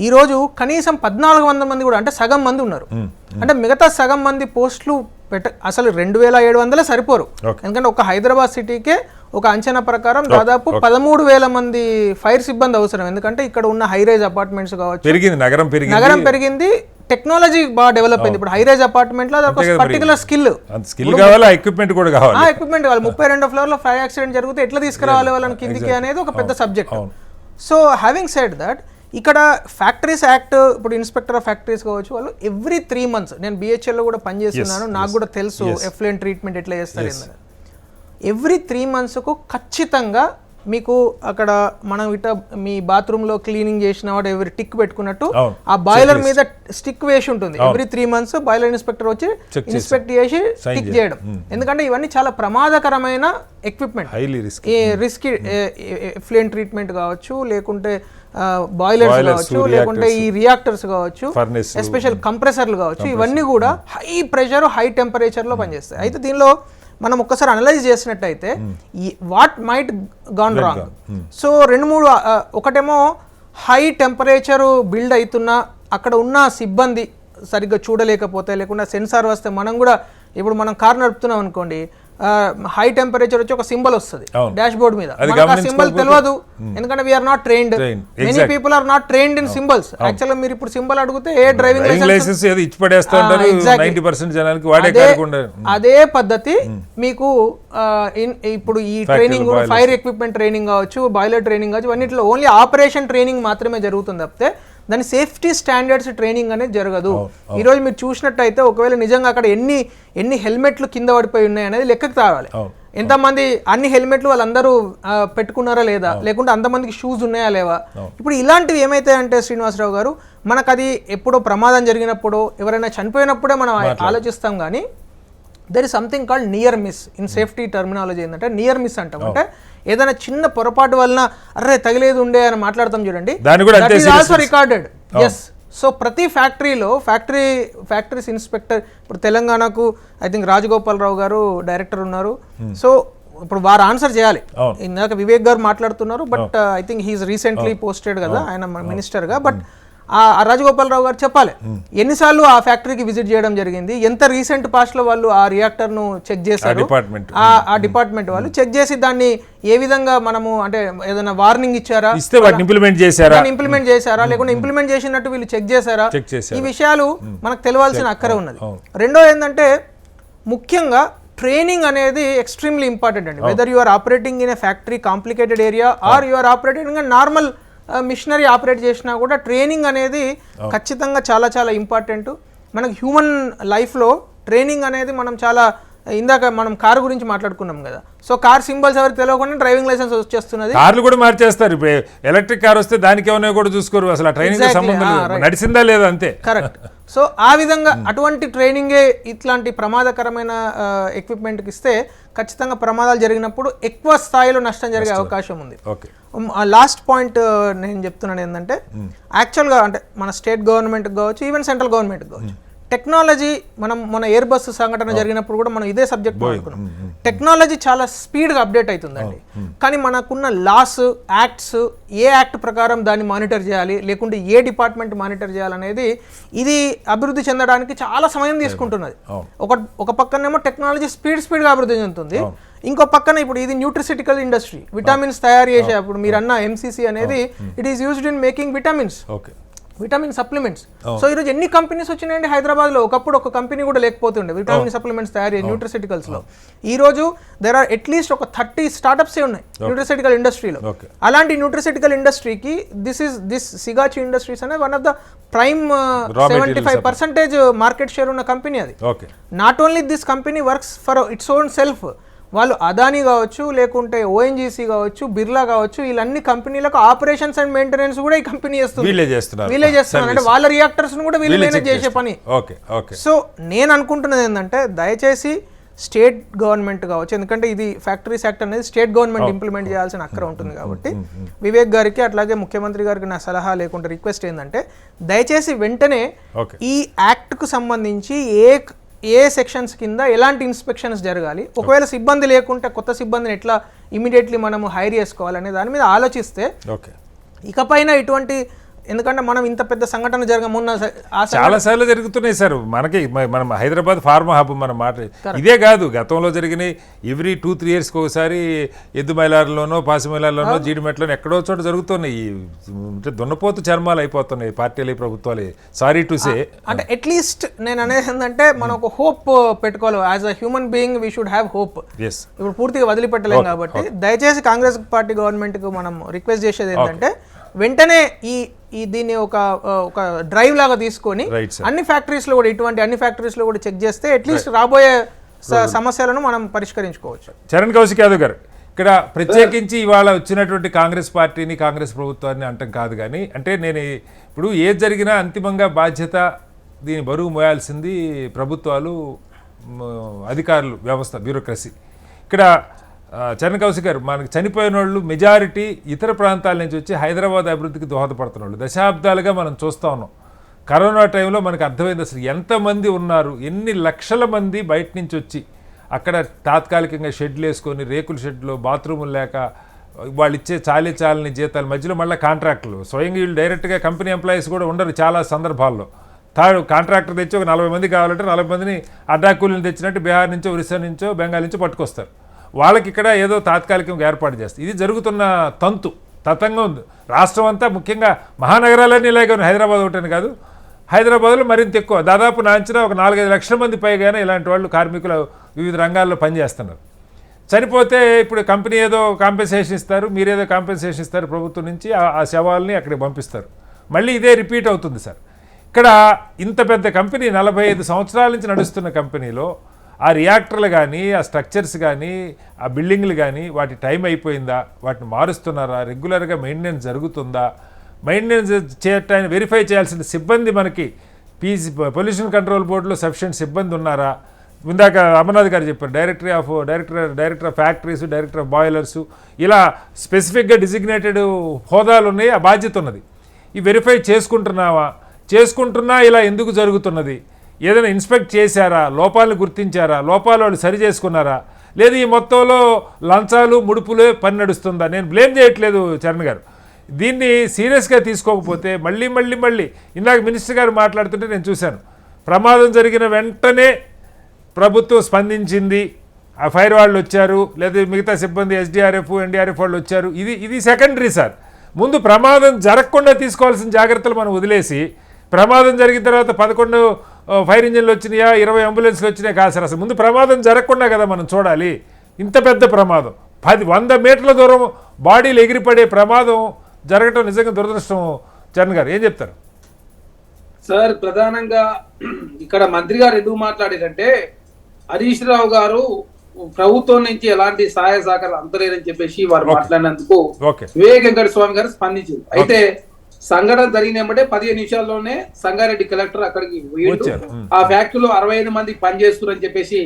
ఈరోజు కనీసం 1400 మంది కూడా, అంటే సగం మంది ఉన్నారు. అంటే మిగతా సగం మంది పోస్టులు అసలు 2700 సరిపోరు. ఎందుకంటే ఒక హైదరాబాద్ సిటీకే ఒక అంచనా ప్రకారం దాదాపు 13,000 మంది ఫైర్ సిబ్బంది అవసరం. ఎందుకంటే ఇక్కడ ఉన్న హైరైజ్ అపార్ట్మెంట్స్ కావచ్చు, నగరం పెరిగింది, టెక్నాలజీ బాగా డెవలప్ అయింది. ఇప్పుడు హైరైజ్ అపార్ట్మెంట్ లో ఒక పర్టికులర్ స్కిల్ కావాలి, ఎక్విప్మెంట్ కూడా కావాలి. ఎక్విప్మెంట్ కావాలి. 32వ ఫ్లోర్ లో ఫైర్ యాక్సిడెంట్ జరిగితే ఎట్లా తీసుకురావాలి వాళ్ళని కిందికి అనేది ఒక పెద్ద subject. So having said that, ఇక్కడ ఫ్యాక్టరీస్ యాక్ట్, ఇప్పుడు ఇన్స్పెక్టర్ ఆఫ్ ఫ్యాక్టరీస్ కావచ్చు, వాళ్ళు ఎవ్రీ 3 months, నేను బిహెచ్ఎల్లో కూడా పనిచేస్తున్నాను, నాకు కూడా తెలుసు ఎఫ్లూయెంట్ ట్రీట్మెంట్ ఎట్లా చేస్తారు. ఎవ్రీ 3 monthsకు ఖచ్చితంగా మీకు అక్కడ మనం ఇట మీ బాత్రూంలో క్లీనింగ్ చేసిన వాడు ఎవరి టిక్ పెట్టుకున్నట్టు ఆ బాయిలర్ మీద స్టిక్ వేసి ఉంటుంది. ఎవ్రీ 3 months బాయిలర్ ఇన్స్పెక్టర్ వచ్చి ఇన్స్పెక్ట్ చేసి టిక్ చేయడం. ఎందుకంటే ఇవన్నీ చాలా ప్రమాదకరమైన ఎక్విప్మెంట్, రిస్కీ ఎఫ్లూయెంట్ ట్రీట్మెంట్ కావచ్చు, లేకుంటే బాయిలర్స్ కావచ్చు, లేకుంటే ఈ రియాక్టర్స్ కావచ్చు, ఎస్పెషల్ కంప్రెసర్లు కావచ్చు, ఇవన్నీ కూడా హై ప్రెషర్ హై టెంపరేచర్ లో పనిచేస్తాయి. అయితే దీనిలో మనం ఒక్కసారి అనలైజ్ చేసినట్టయితే what might gone wrong. So 2-3, ఒకటేమో హై టెంపరేచర్ బిల్డ్ అవుతున్నా అక్కడ ఉన్న సిబ్బంది సరిగ్గా చూడలేకపోతే, లేకుండా సెన్సార్ వస్తే, మనం కూడా ఇప్పుడు మనం కార్ నడుపుతున్నాం అనుకోండి, హై టెంపరేచర్ వచ్చి ఒక సింబల్ వస్తుంది డాష్ బోర్డ్ మీద, ఆ సింబల్ తెలియదు. ఎందుకంటే we are not trained, many people are not trained in symbols. యాక్చువల్గా మీరు ఇప్పుడు సింబల్ అడిగితే ఏ డ్రైవింగ్ లైసెన్స్ అదే పద్ధతి మీకు ఇప్పుడు ఈ ట్రైనింగ్, ఫైర్ ఎక్విప్మెంట్ ట్రైనింగ్ కావచ్చు, బాయిలర్ ట్రైనింగ్ కావచ్చు, అన్నింటిలో ఓన్లీ ఆపరేషన్ ట్రైనింగ్ మాత్రమే జరుగుతుంది తప్పితే దాని సేఫ్టీ స్టాండర్డ్స్ ట్రైనింగ్ అనేది జరగదు. ఈరోజు మీరు చూసినట్టయితే ఒకవేళ నిజంగా అక్కడ ఎన్ని హెల్మెట్లు కింద పడిపోయి ఉన్నాయి అనేది లెక్కకు తాగాలి. ఎంతమంది అన్ని హెల్మెట్లు వాళ్ళందరూ పెట్టుకున్నారా లేదా, లేకుంటే అంతమందికి షూస్ ఉన్నాయా లేవా. ఇప్పుడు ఇలాంటివి ఏమైతే అంటే శ్రీనివాసరావు గారు, మనకు అది ఎప్పుడో ప్రమాదం జరిగినప్పుడు, ఎవరైనా చనిపోయినప్పుడే మనం ఆలోచిస్తాం. కానీ there is something called near miss in safety terminology. ఏంటంటే నియర్ మిస్ అంటాం, అంటే ఏదైనా చిన్న పొరపాటు వలన అర్రే తగిలేదు ఉండే అని మాట్లాడతాం చూడండి, that is also recorded. Yes. So ప్రతి ఫ్యాక్టరీలో ఫ్యాక్టరీస్ ఇన్స్పెక్టర్, ఇప్పుడు తెలంగాణకు ఐ థింక్ రాజగోపాలరావు గారు డైరెక్టర్ ఉన్నారు. సో ఇప్పుడు వారు ఆన్సర్ చేయాలి. ఇందాక వివేక్ గారు మాట్లాడుతున్నారు, but I think he's recently posted కదా ఆయన మినిస్టర్గా. బట్ ఆ రాజగోపాలరావు గారు చెప్పాలి ఎన్నిసార్లు ఆ ఫ్యాక్టరీకి విజిట్ చేయడం జరిగింది, ఎంత రీసెంట్ పాస్ట్ లో వాళ్ళు ఆ రియాక్టర్ ను చెక్ చేశారు, ఆ డిపార్ట్మెంట్ వాళ్ళు చెక్ చేసి దాన్ని ఏ విధంగా మనము అంటే ఏదైనా వార్నింగ్ ఇచ్చారా, ఇంప్లిమెంట్ చేశారా, లేకుంటే ఇంప్లిమెంట్ చేసినట్టు వీళ్ళు చెక్ చేశారా, ఈ విషయాలు మనకు తెలియాల్సిన అక్కర ఉన్నది. రెండో ఏంటంటే ముఖ్యంగా ట్రైనింగ్ అనేది ఎక్స్ట్రీమ్లీ ఇంపార్టెంట్ అండి. Whether you are operating in a factory complicated area or you are operating in normal machinery operate చేసినా కూడా ట్రైనింగ్ అనేది ఖచ్చితంగా చాలా చాలా ఇంపార్టెంట్. మనకు హ్యూమన్ లైఫ్లో ట్రైనింగ్ అనేది మనం చాలా ఇందాక మనం కారు గురించి మాట్లాడుకున్నాం కదా, సో కార్ సింబల్స్ ఎవరికి తెలియకుండా డ్రైవింగ్ లైసెన్స్ వచ్చేస్తున్నది. కార్లు కూడా మార్చేస్తారు. ఇప్పుడు ఎలక్ట్రిక్ కార్ వస్తే దానికి ఏమైనా కూడా చూసుకోరు, అసలు ట్రైనింగ్ సంబంధం లేదు, నడిచిందా లేదా అంతే. కరెక్ట్. సో ఆ విధంగా అటువంటి ట్రైనింగే ఇట్లాంటి ప్రమాదకరమైన ఎక్విప్మెంట్కి ఇస్తే ఖచ్చితంగా ప్రమాదాలు జరిగినప్పుడు ఎక్కువ స్థాయిలో నష్టం జరిగే అవకాశం ఉంది. ఓకే, లాస్ట్ పాయింట్ నేను చెప్తున్నాను ఏంటంటే, యాక్చువల్గా అంటే మన స్టేట్ గవర్నమెంట్కి కావచ్చు, ఈవెన్ సెంట్రల్ గవర్నమెంట్కి కావచ్చు, టెక్నాలజీ మన ఎయిర్ బస్ సంఘటన జరిగినప్పుడు కూడా మనం ఇదే సబ్జెక్ట్ మాట్లాడుకున్నాం. టెక్నాలజీ చాలా స్పీడ్గా అప్డేట్ అవుతుందండి, కానీ మనకున్న లాస్, యాక్ట్స్, ఏ యాక్ట్ ప్రకారం దాన్ని మానిటర్ చేయాలి, లేకుంటే ఏ డిపార్ట్మెంట్ మానిటర్ చేయాలనేది ఇది అభివృద్ధి చెందడానికి చాలా సమయం తీసుకుంటున్నది. ఒక పక్కనేమో టెక్నాలజీ స్పీడ్గా అభివృద్ధి చెందుతుంది, ఇంకో పక్కన ఇప్పుడు ఇది న్యూట్రిసిటికల్ ఇండస్ట్రీ, విటమిన్స్ తయారు చేసే, ఇప్పుడు మీరు అన్న ఎంసీసీ అనేది it is used in making vitamins, vitamin supplements. So ఈరోజు ఎన్ని కంపెనీస్ వచ్చినాయండి హైదరాబాద్లో? ఒకప్పుడు ఒక కంపెనీ కూడా లేకపోతుండే విటమిన్ సప్లిమెంట్స్ తయారు న్యూట్రిసిటికల్స్లో. ఈ రోజు దేర్ ఆర్ అట్లీస్ట్ ఒక 30 స్టార్టప్సే ఉన్నాయి న్యూట్రిసిటికల్ ఇండస్ట్రీలో. అలాంటి న్యూట్రిసిటికల్ ఇండస్ట్రీకి దిస్ సిగాచి ఇండస్ట్రీస్ అనే one of the prime 75% market share ఉన్న కంపెనీ అది. Not only this company works for its own self, వాళ్ళు అదానీ కావచ్చు, లేకుంటే ఓఎన్జీసీ కావచ్చు, బిర్లా కావచ్చు, వీళ్ళన్ని కంపెనీలకు ఆపరేషన్స్ అండ్ మెయింటెనెన్స్ కూడా ఈ కంపెనీ చేస్తుంది. వీళ్ళే చేస్తున్నారు అంటే వాళ్ళ రియాక్టర్స్ కూడా వీళ్ళు మేనేజ్ చేసే పని. సో నేను అనుకుంటున్నది ఏంటంటే, దయచేసి స్టేట్ గవర్నమెంట్ కావచ్చు, ఎందుకంటే ఇది ఫ్యాక్టరీస్ యాక్ట్ అనేది స్టేట్ గవర్నమెంట్ ఇంప్లిమెంట్ చేయాల్సిన అక్కర ఉంటుంది కాబట్టి, వివేక్ గారికి అట్లాగే ముఖ్యమంత్రి గారికి నా సలహా లేకుంటే రిక్వెస్ట్ ఏంటంటే, దయచేసి వెంటనే ఈ యాక్ట్కు సంబంధించి ఏ సెక్షన్స్ కింద ఎలాంటి ఇన్స్పెక్షన్స్ జరగాలి, ఒకవేళ సిబ్బంది లేకుంటే కొత్త సిబ్బందిని ఎట్లా ఇమీడియట్లీ మనము హైర్ చేసుకోవాలనే దాని మీద ఆలోచిస్తే ఇకపైన ఇటువంటి, ఎందుకంటే మనం ఇంత పెద్ద సంఘటన జరగమున్న చాలా సార్లు జరుగుతున్నాయి సార్. మనం హైదరాబాద్ ఫార్మా హబ్ మనం ఇదే కాదు, గతంలో జరిగినాయి. ఎవ్రీ 2-3 ఇయర్స్కి ఒకసారి ఎద్దుమైలారులోనో, పాసిమైలారులోనో, జీడిమెట్లోనో ఎక్కడో చోట జరుగుతున్నాయి. అంటే దున్నపోతు చర్మాలు అయిపోతున్నాయి పార్టీలు, ప్రభుత్వాలు. Sorry to say. అంటే అట్లీస్ట్ నేను అనేది ఏంటంటే, మనం ఒక హోప్ పెట్టుకోవాలి. As a human being we should have hope. ఇప్పుడు పూర్తిగా వదిలిపెట్టలేం కాబట్టి దయచేసి కాంగ్రెస్ పార్టీ గవర్నమెంట్కి మనం రిక్వెస్ట్ చేసేది ఏంటంటే, వెంటనే ఈ దీన్ని ఒక డ్రైవ్ లాగా తీసుకొని అన్ని ఫ్యాక్టరీస్లో కూడా, ఇటువంటి అన్ని ఫ్యాక్టరీస్లో కూడా చెక్ చేస్తే అట్లీస్ట్ రాబోయే సమస్యలను మనం పరిష్కరించుకోవచ్చు. చరణ్ కౌశిక్ యాదవ్ గారు, ఇక్కడ ప్రత్యేకించి ఇవాళ వచ్చినటువంటి కాంగ్రెస్ పార్టీని, కాంగ్రెస్ ప్రభుత్వాన్ని అంటాం కాదు, కానీ అంటే నేను ఇప్పుడు ఏది జరిగినా అంతిమంగా బాధ్యత, దీని బరువు మోయాల్సింది ప్రభుత్వాలు, అధికారులు, వ్యవస్థ, బ్యూరోక్రసీ. ఇక్కడ చరణ్ కౌశిక్ గారు, మనకి చనిపోయిన వాళ్ళు మెజారిటీ ఇతర ప్రాంతాల నుంచి వచ్చి హైదరాబాద్ అభివృద్ధికి దోహదపడుతున్న వాళ్ళు. దశాబ్దాలుగా మనం చూస్తూ ఉన్నాం. కరోనా టైంలో మనకు అర్థమైంది అసలు ఎంతమంది ఉన్నారు, ఎన్ని లక్షల మంది బయట నుంచి వచ్చి అక్కడ తాత్కాలికంగా షెడ్లు వేసుకొని, రేకుల షెడ్లో బాత్రూములు లేక, వాళ్ళు ఇచ్చే చాలని జీతాలు, మధ్యలో మళ్ళీ కాంట్రాక్టులు, స్వయంగా వీళ్ళు డైరెక్ట్గా కంపెనీ ఎంప్లాయీస్ కూడా ఉండరు చాలా సందర్భాల్లో. కాంట్రాక్టర్ తెచ్చి ఒక 40 మంది కావాలంటే 40 మందిని అడ్డాకూలీని తెచ్చినట్టు బీహార్ నుంచో, ఒరిస్సా నుంచో, బెంగాల్ నుంచో పట్టుకొస్తారు. వాళ్ళకి ఇక్కడ ఏదో తాత్కాలికంగా ఏర్పాటు చేస్తారు. ఇది జరుగుతున్న తతంగం ఉంది రాష్ట్రం అంతా. ముఖ్యంగా మహానగరాలన్నీ ఇలాగే ఉన్నాయి, హైదరాబాద్ ఒకటని కాదు. హైదరాబాద్లో మరింత ఎక్కువ, దాదాపు నా అంచనా ఒక 4-5 లక్షల మంది పైగానే ఇలాంటి వాళ్ళు కార్మికులు వివిధ రంగాల్లో పనిచేస్తున్నారు. చనిపోతే ఇప్పుడు కంపెనీ ఏదో కాంపెన్సేషన్ ఇస్తారు, మీరేదో కాంపెన్సేషన్ ఇస్తారు ప్రభుత్వం నుంచి, ఆ శవాల్ని అక్కడికి పంపిస్తారు. మళ్ళీ ఇదే రిపీట్ అవుతుంది సార్. ఇక్కడ ఇంత పెద్ద కంపెనీ, 45 సంవత్సరాల నుంచి నడుస్తున్న కంపెనీలో ఆ రియాక్టర్లు కానీ, ఆ స్ట్రక్చర్స్ కానీ, ఆ బిల్డింగ్లు కానీ, వాటి టైం అయిపోయిందా, వాటిని మారుస్తున్నారా, రెగ్యులర్గా మెయింటెనెన్స్ జరుగుతుందా, మెయింటెనెన్స్ చేయటాన్ని వెరిఫై చేయాల్సిన సిబ్బంది మనకి పొల్యూషన్ కంట్రోల్ బోర్డులో సఫిషియెంట్ సిబ్బంది ఉన్నారా? ఇందాక అమర్నాథ్ గారు చెప్పారు, director of factories, director of boilers, ఇలా స్పెసిఫిక్గా డిజిగ్నేటెడ్ హోదాలు ఉన్నాయి, ఆ బాధ్యత ఉన్నది. ఈ వెరిఫై చేసుకుంటున్నా ఇలా ఎందుకు జరుగుతున్నది? ఏదైనా ఇన్స్పెక్ట్ చేశారా? లోపాలను గుర్తించారా? లోపాలు వాళ్ళు సరి చేసుకున్నారా? లేదు ఈ మొత్తంలో లంచాలు, ముడుపులే పని నడుస్తుందా? నేను బ్లేమ్ చేయట్లేదు చరణ్ గారు. దీన్ని సీరియస్గా తీసుకోకపోతే మళ్ళీ ఇందాక మినిస్టర్ గారు మాట్లాడుతుంటే నేను చూశాను, ప్రమాదం జరిగిన వెంటనే ప్రభుత్వం స్పందించింది, ఆ ఫైర్ వాళ్ళు వచ్చారు, లేదా మిగతా సిబ్బంది ఎస్డిఆర్ఎఫ్, ఎన్డీఆర్ఎఫ్ వాళ్ళు వచ్చారు. ఇది సెకండరీ సార్. ముందు ప్రమాదం జరగకుండా తీసుకోవాల్సిన జాగ్రత్తలు మనం వదిలేసి, ప్రమాదం జరిగిన తర్వాత 11 ఫైర్ ఇంజిన్లు వచ్చినాయా, 20 అంబులెన్స్లు వచ్చినాయా కాదు సార్. అసలు ముందు ప్రమాదం జరగకుండా కదా మనం చూడాలి. ఇంత పెద్ద ప్రమాదం, 100 మీటర్ల దూరం బాడీలు ఎగిరిపడే ప్రమాదం జరగటం నిజంగా దురదృష్టం. చరణ్ గారు ఏం చెప్తారు? సార్, ప్రధానంగా ఇక్కడ మంత్రి గారు ఎందుకు మాట్లాడారంటే, హరీష్ రావు గారు ప్రభుత్వం నుంచి ఎలాంటి సహాయ సహకారాలు అందలేరని చెప్పేసి వారు మాట్లాడినందుకు వివేక్ వెంకట స్వామి గారు స్పందించారు. అయితే సంఘటన జరిగిన వెంబడే 15 నిమిషాల్లోనే సంగారెడ్డి కలెక్టర్ అక్కడికి పోయిండు. ఆ ఫ్యాక్టరీలో 65 మంది పనిచేస్తున్నారని చెప్పేసి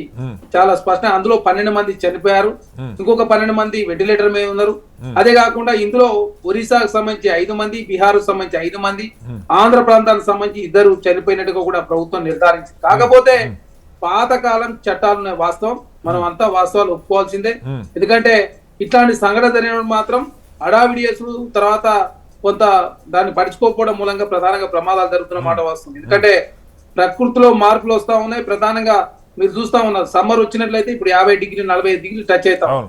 చాలా స్పష్టంగా, అందులో 12 మంది చనిపోయారు, ఇంకొక 12 మంది వెంటిలేటర్ మీద ఉన్నారు. అదే కాకుండా ఇందులో ఒరిస్సాకు సంబంధించి 5 మంది, బీహార్ సంబంధించి 5 మంది, ఆంధ్ర ప్రాంతానికి సంబంధించి 2 చనిపోయినట్టుగా కూడా ప్రభుత్వం నిర్ధారించింది. కాకపోతే పాతకాలం చట్టాలున్న వాస్తవం, మనం అంతా వాస్తవాలు ఒప్పుకోవాల్సిందే. ఎందుకంటే ఇట్లాంటి సంఘటన జరిగినప్పుడు మాత్రం హడావిడి చేసుడు, తర్వాత కొంత దాన్ని పడుచుకోకపోవడం మూలంగా ప్రధానంగా ప్రమాదాలు జరుగుతున్న మాట వస్తుంది. ఎందుకంటే ప్రకృతిలో మార్పులు వస్తా ఉన్నాయి. ప్రధానంగా మీరు చూస్తా ఉన్నారు, సమ్మర్ వచ్చినట్లయితే ఇప్పుడు 50 డిగ్రీలు 45 డిగ్రీలు టచ్ అవుతాం.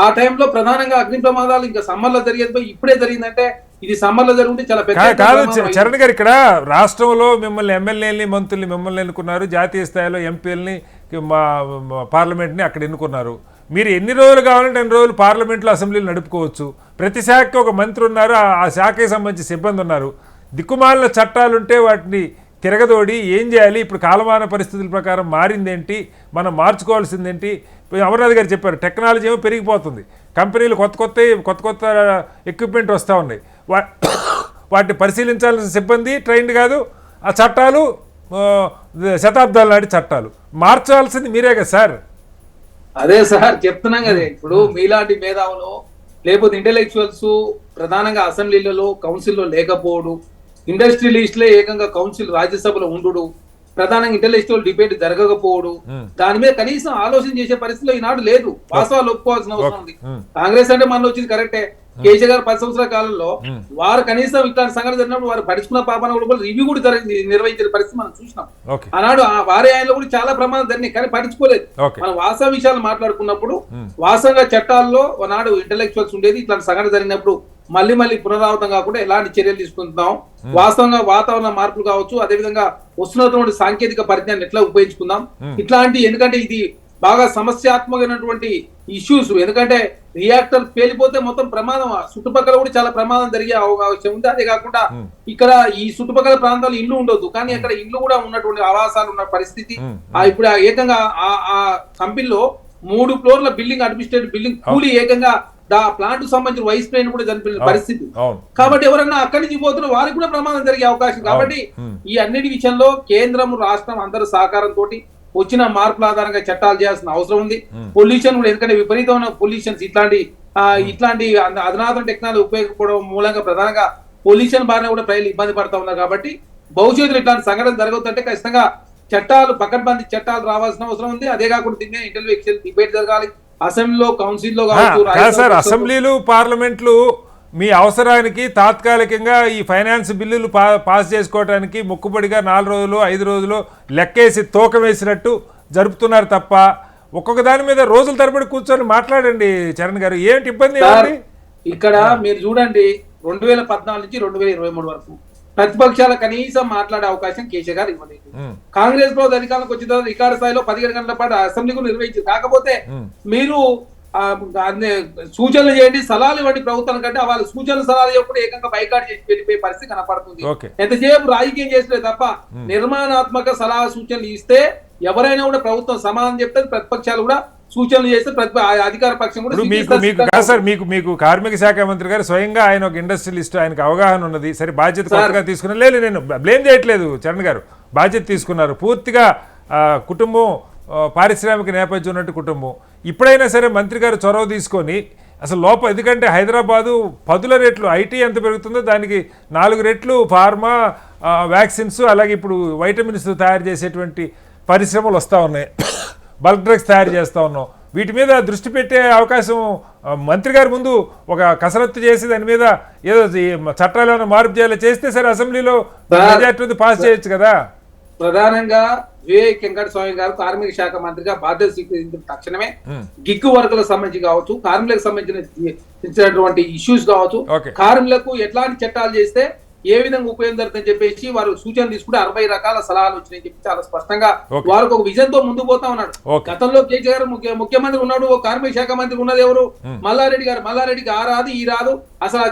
ఆ టైంలో ప్రధానంగా అగ్ని ప్రమాదాలు ఇంకా సమ్మర్ లో జరిగేది ఇప్పుడే జరిగిందంటే ఇది సమ్మర్ లో జరుగుతుంటే చాలా పెద్ద. చరణ్ గారు, ఇక్కడ రాష్ట్రంలో మిమ్మల్ని ఎమ్మెల్యేలని, మంత్రుల్ని మిమ్మల్ని ఎన్నుకున్నారు, జాతీయ స్థాయిలో ఎంపీలని, పార్లమెంట్ని అక్కడ ఎన్నుకున్నారు. మీరు ఎన్ని రోజులు కావాలంటే అన్ని రోజులు పార్లమెంట్లో, అసెంబ్లీలు నడుపుకోవచ్చు. ప్రతి శాఖకి ఒక మంత్రి ఉన్నారు, ఆ శాఖకి సంబంధించి సిబ్బంది ఉన్నారు. దిక్కుమాలిన చట్టాలుంటే వాటిని తిరగదోడి ఏం చేయాలి? ఇప్పుడు కాలమాన పరిస్థితుల ప్రకారం మారిందేంటి, మనం మార్చుకోవాల్సిందేంటి? అమర్నాథ్ గారు చెప్పారు, టెక్నాలజీ ఏమో పెరిగిపోతుంది, కంపెనీలు కొత్త ఎక్విప్మెంట్ వస్తూ ఉన్నాయి, వాటిని పరిశీలించాల్సిన సిబ్బంది ట్రైన్డ్ కాదు. ఆ చట్టాలు శతాబ్దాల నాటి చట్టాలు మార్చాల్సింది మీరే కదా సార్. అదే సార్ చెప్తున్నాం కదా, ఇప్పుడు మీలాంటి మేధావులు లేకపోతే ఇంటెలెక్చువల్స్ ప్రధానంగా అసెంబ్లీలలో, కౌన్సిల్లో లేకపోవడు, ఇండస్ట్రియలిస్టులే ఏకంగా కౌన్సిల్ రాజ్యసభలో ఉండు, ప్రధానంగా ఇంటెలెక్చువల్ డిబేట్ జరగకపోవడు, దాని మీద కనీసం ఆలోచన చేసే పరిస్థితిలో ఈనాడు లేదు. వాస్తవాలు ఒప్పుకోవాల్సిన అవసరం ఉంది. కాంగ్రెస్ అంటే మనలో వచ్చింది కరెక్టే. కేసీఆర్ గారు 10 సంవత్సరాల కాలంలో వారు కనీసం ఇట్లాంటి సంఘటన జరిగినప్పుడు వారు పడుచుకున్న పాపన కూడా రివ్యూ కూడా నిర్వహించిన పరిస్థితి మనం చూసినాం. ఆనాడు వారి ఆయనలో కూడా చాలా ప్రమాదం జరిగినాయి, కానీ పట్టించుకోలేదు. మనం వాస్తవ విషయాలు మాట్లాడుకున్నప్పుడు వాస్తవంగా చట్టాల్లో నాడు ఇంటెలెక్చువల్స్ ఉండేది. ఇట్లాంటి సంఘటన జరిగినప్పుడు మళ్ళీ పునరావృతం కాకుండా ఎలాంటి చర్యలు తీసుకుంటున్నాం, వాస్తవంగా వాతావరణ మార్పులు కావచ్చు, అదేవిధంగా వస్తున్నటువంటి సాంకేతిక పరిజ్ఞానం ఎట్లా ఉపయోగించుకుందాం, ఇట్లాంటి, ఎందుకంటే ఇది బాగా సమస్యాత్మకమైనటువంటి ఇష్యూస్. ఎందుకంటే రియాక్టర్ పేలిపోతే మొత్తం ప్రమాదం, చుట్టుపక్కల కూడా చాలా ప్రమాదం జరిగే అవకాశం ఉంది. అదే కాకుండా ఇక్కడ ఈ చుట్టుపక్కల ప్రాంతాలు ఇల్లు ఉండొద్దు, కానీ అక్కడ ఇల్లు కూడా ఉన్నటువంటి ఆవాసాలు ఉన్న పరిస్థితి. ఇప్పుడు ఏకంగా ఆ కంపెనీలో 3 ఫ్లోర్ల బిల్డింగ్, అడ్మినిస్ట్రేటివ్ బిల్డింగ్ కూలి ఏకంగా ప్లాంట్ కు సంబంధించిన వైస్ ప్రెసిడెంట్ కూడా చనిపోయిన పరిస్థితి. కాబట్టి ఎవరన్నా అక్కడి నుంచి పోతున్న వారికి కూడా ప్రమాదం జరిగే అవకాశం. కాబట్టి ఈ అన్నిటి విషయంలో కేంద్రం, రాష్ట్రం అందరి సహకారంతో వచ్చిన మార్పుల ఆధారంగా చట్టాలు చేయాల్సిన అవసరం ఉంది. పొల్యూషన్ కూడా, ఎందుకంటే విపరీతమైన పొల్యూషన్స్, ఇట్లాంటి అధునాతన టెక్నాలజీ ఉపయోగపడడం మూలంగా ప్రధానంగా పొల్యూషన్ బారిన కూడా ప్రజలు ఇబ్బంది పడతా ఉన్నారు. కాబట్టి భవిష్యత్తులో ఇట్లాంటి సంఘటన జరగవుతుంటే ఖచ్చితంగా చట్టాలు, పకడ్బందీ చట్టాలు రావాల్సిన అవసరం ఉంది. అదే కాకుండా దీని మీద ఇంటెలెక్చువల్ డిబేట్ జరగాలి, అసెంబ్లీలో, కౌన్సిల్లో కావచ్చు. సార్, అసెంబ్లీలు, పార్లమెంట్లు మీ అవసరానికి తాత్కాలికంగా ఈ ఫైనాన్స్ బిల్లులు పాస్ చేసుకోవడానికి మొక్కుబడిగా 4 రోజులు 5 రోజులు లెక్కేసి తూకం వేసినట్టు జరుపుతున్నారు తప్ప ఒక్కొక్క దాని మీద రోజుల తరబడి కూర్చొని మాట్లాడండి చరణ్ గారు, ఏంటి ఇబ్బంది? ఇక్కడ మీరు చూడండి, 2014 నుంచి 2023 వరకు ప్రతిపక్షాల కనీసం మాట్లాడే అవకాశం కేసీఆర్ గారు ఇవ్వలేదు. కాంగ్రెస్ ప్రభుత్వ అధికారంలోకి వచ్చిన తర్వాత రికార్డు స్థాయిలో 17 గంటల పాటు అసెంబ్లీ కూడా నిర్వహించారు. కాకపోతే మీరు సూచనలు చేయండి, సలహాలు ఇవ్వండి ప్రభుత్వం కంటే వాళ్ళ సూచనలు సలహాలు ఇవ్వకుండా ఏకంగా బైకాట్ చేసి వెళ్ళిపోయే పరిస్థితి కనపడుతుంది. ఎంతసేపు రాజకీయం చేసలే తప్ప నిర్మాణాత్మక సలహా సూచనలు ఇస్తే ఎవరైనా కూడా ప్రభుత్వం సమాధానం చెప్తే, ప్రతిపక్షాలు కూడా సూచనలు చేస్తే అధికార పక్షం కూడా. మీకు కార్మిక శాఖ మంత్రి గారు స్వయంగా ఆయన ఒక ఇండస్ట్రియలిస్ట్, ఆయనకు అవగాహన ఉన్నది. సరే, బాధ్యత కొత్తగా తీసుకున్నారు, లేదు నేను బ్లేమ్ చేయట్లేదు చరణ్ గారు, బాధ్యత తీసుకున్నారు. పూర్తిగా కుటుంబం, పారిశ్రామిక నేపథ్యం ఉన్నట్టు కుటుంబం. ఇప్పుడైనా సరే మంత్రి గారు చొరవ తీసుకొని అసలు ఎందుకంటే హైదరాబాదు 10 రెట్లు ఐటీ ఎంత పెరుగుతుందో దానికి 4 రెట్లు ఫార్మా, వ్యాక్సిన్స్, అలాగే ఇప్పుడు వైటమిన్స్ తయారు చేసేటువంటి పరిశ్రమలు వస్తూ ఉన్నాయి, బల్క్ డ్రగ్స్ తయారు చేస్తూ ఉన్నాం. వీటి మీద దృష్టి పెట్టే అవకాశం మంత్రి గారి ముందు ఒక కసరత్తు చేసి దాని మీద ఏదో చట్టాలు ఏమైనా మార్పు చేయాలి, చేస్తే సరే అసెంబ్లీలో మెజారిటీ పాస్ చేయొచ్చు కదా. ప్రధానంగా వివేక్ వెంకట స్వామి గారు కార్మిక శాఖ మంత్రిగా బాధ్యత స్వీకరించిన తక్షణమే గిగ్గు వర్గులకు సంబంధించి కావచ్చు, కార్మికులకు సంబంధించినటువంటి ఇష్యూస్ కావచ్చు, కార్మికులకు ఎట్లాంటి చట్టాలు చేస్తే ఏ విధంగా ఉపయోగం జరుగుతుందని చెప్పేసి వారు సూచనలు తీసుకుంటే 60 రకాల సలహాలు వచ్చినాయని చెప్పి చాలా స్పష్టంగా వారికి ఒక విజన్ తో ముందుకు పోతా ఉన్నాడు. గతంలో కేసీఆర్ ముఖ్యమంత్రి ఉన్నాడు, కార్మిక శాఖ మంత్రి ఉన్నది ఎవరు? మల్లారెడ్డి గారు. మల్లారెడ్డికి ఆ రాదు ఈ రాదు, అసలు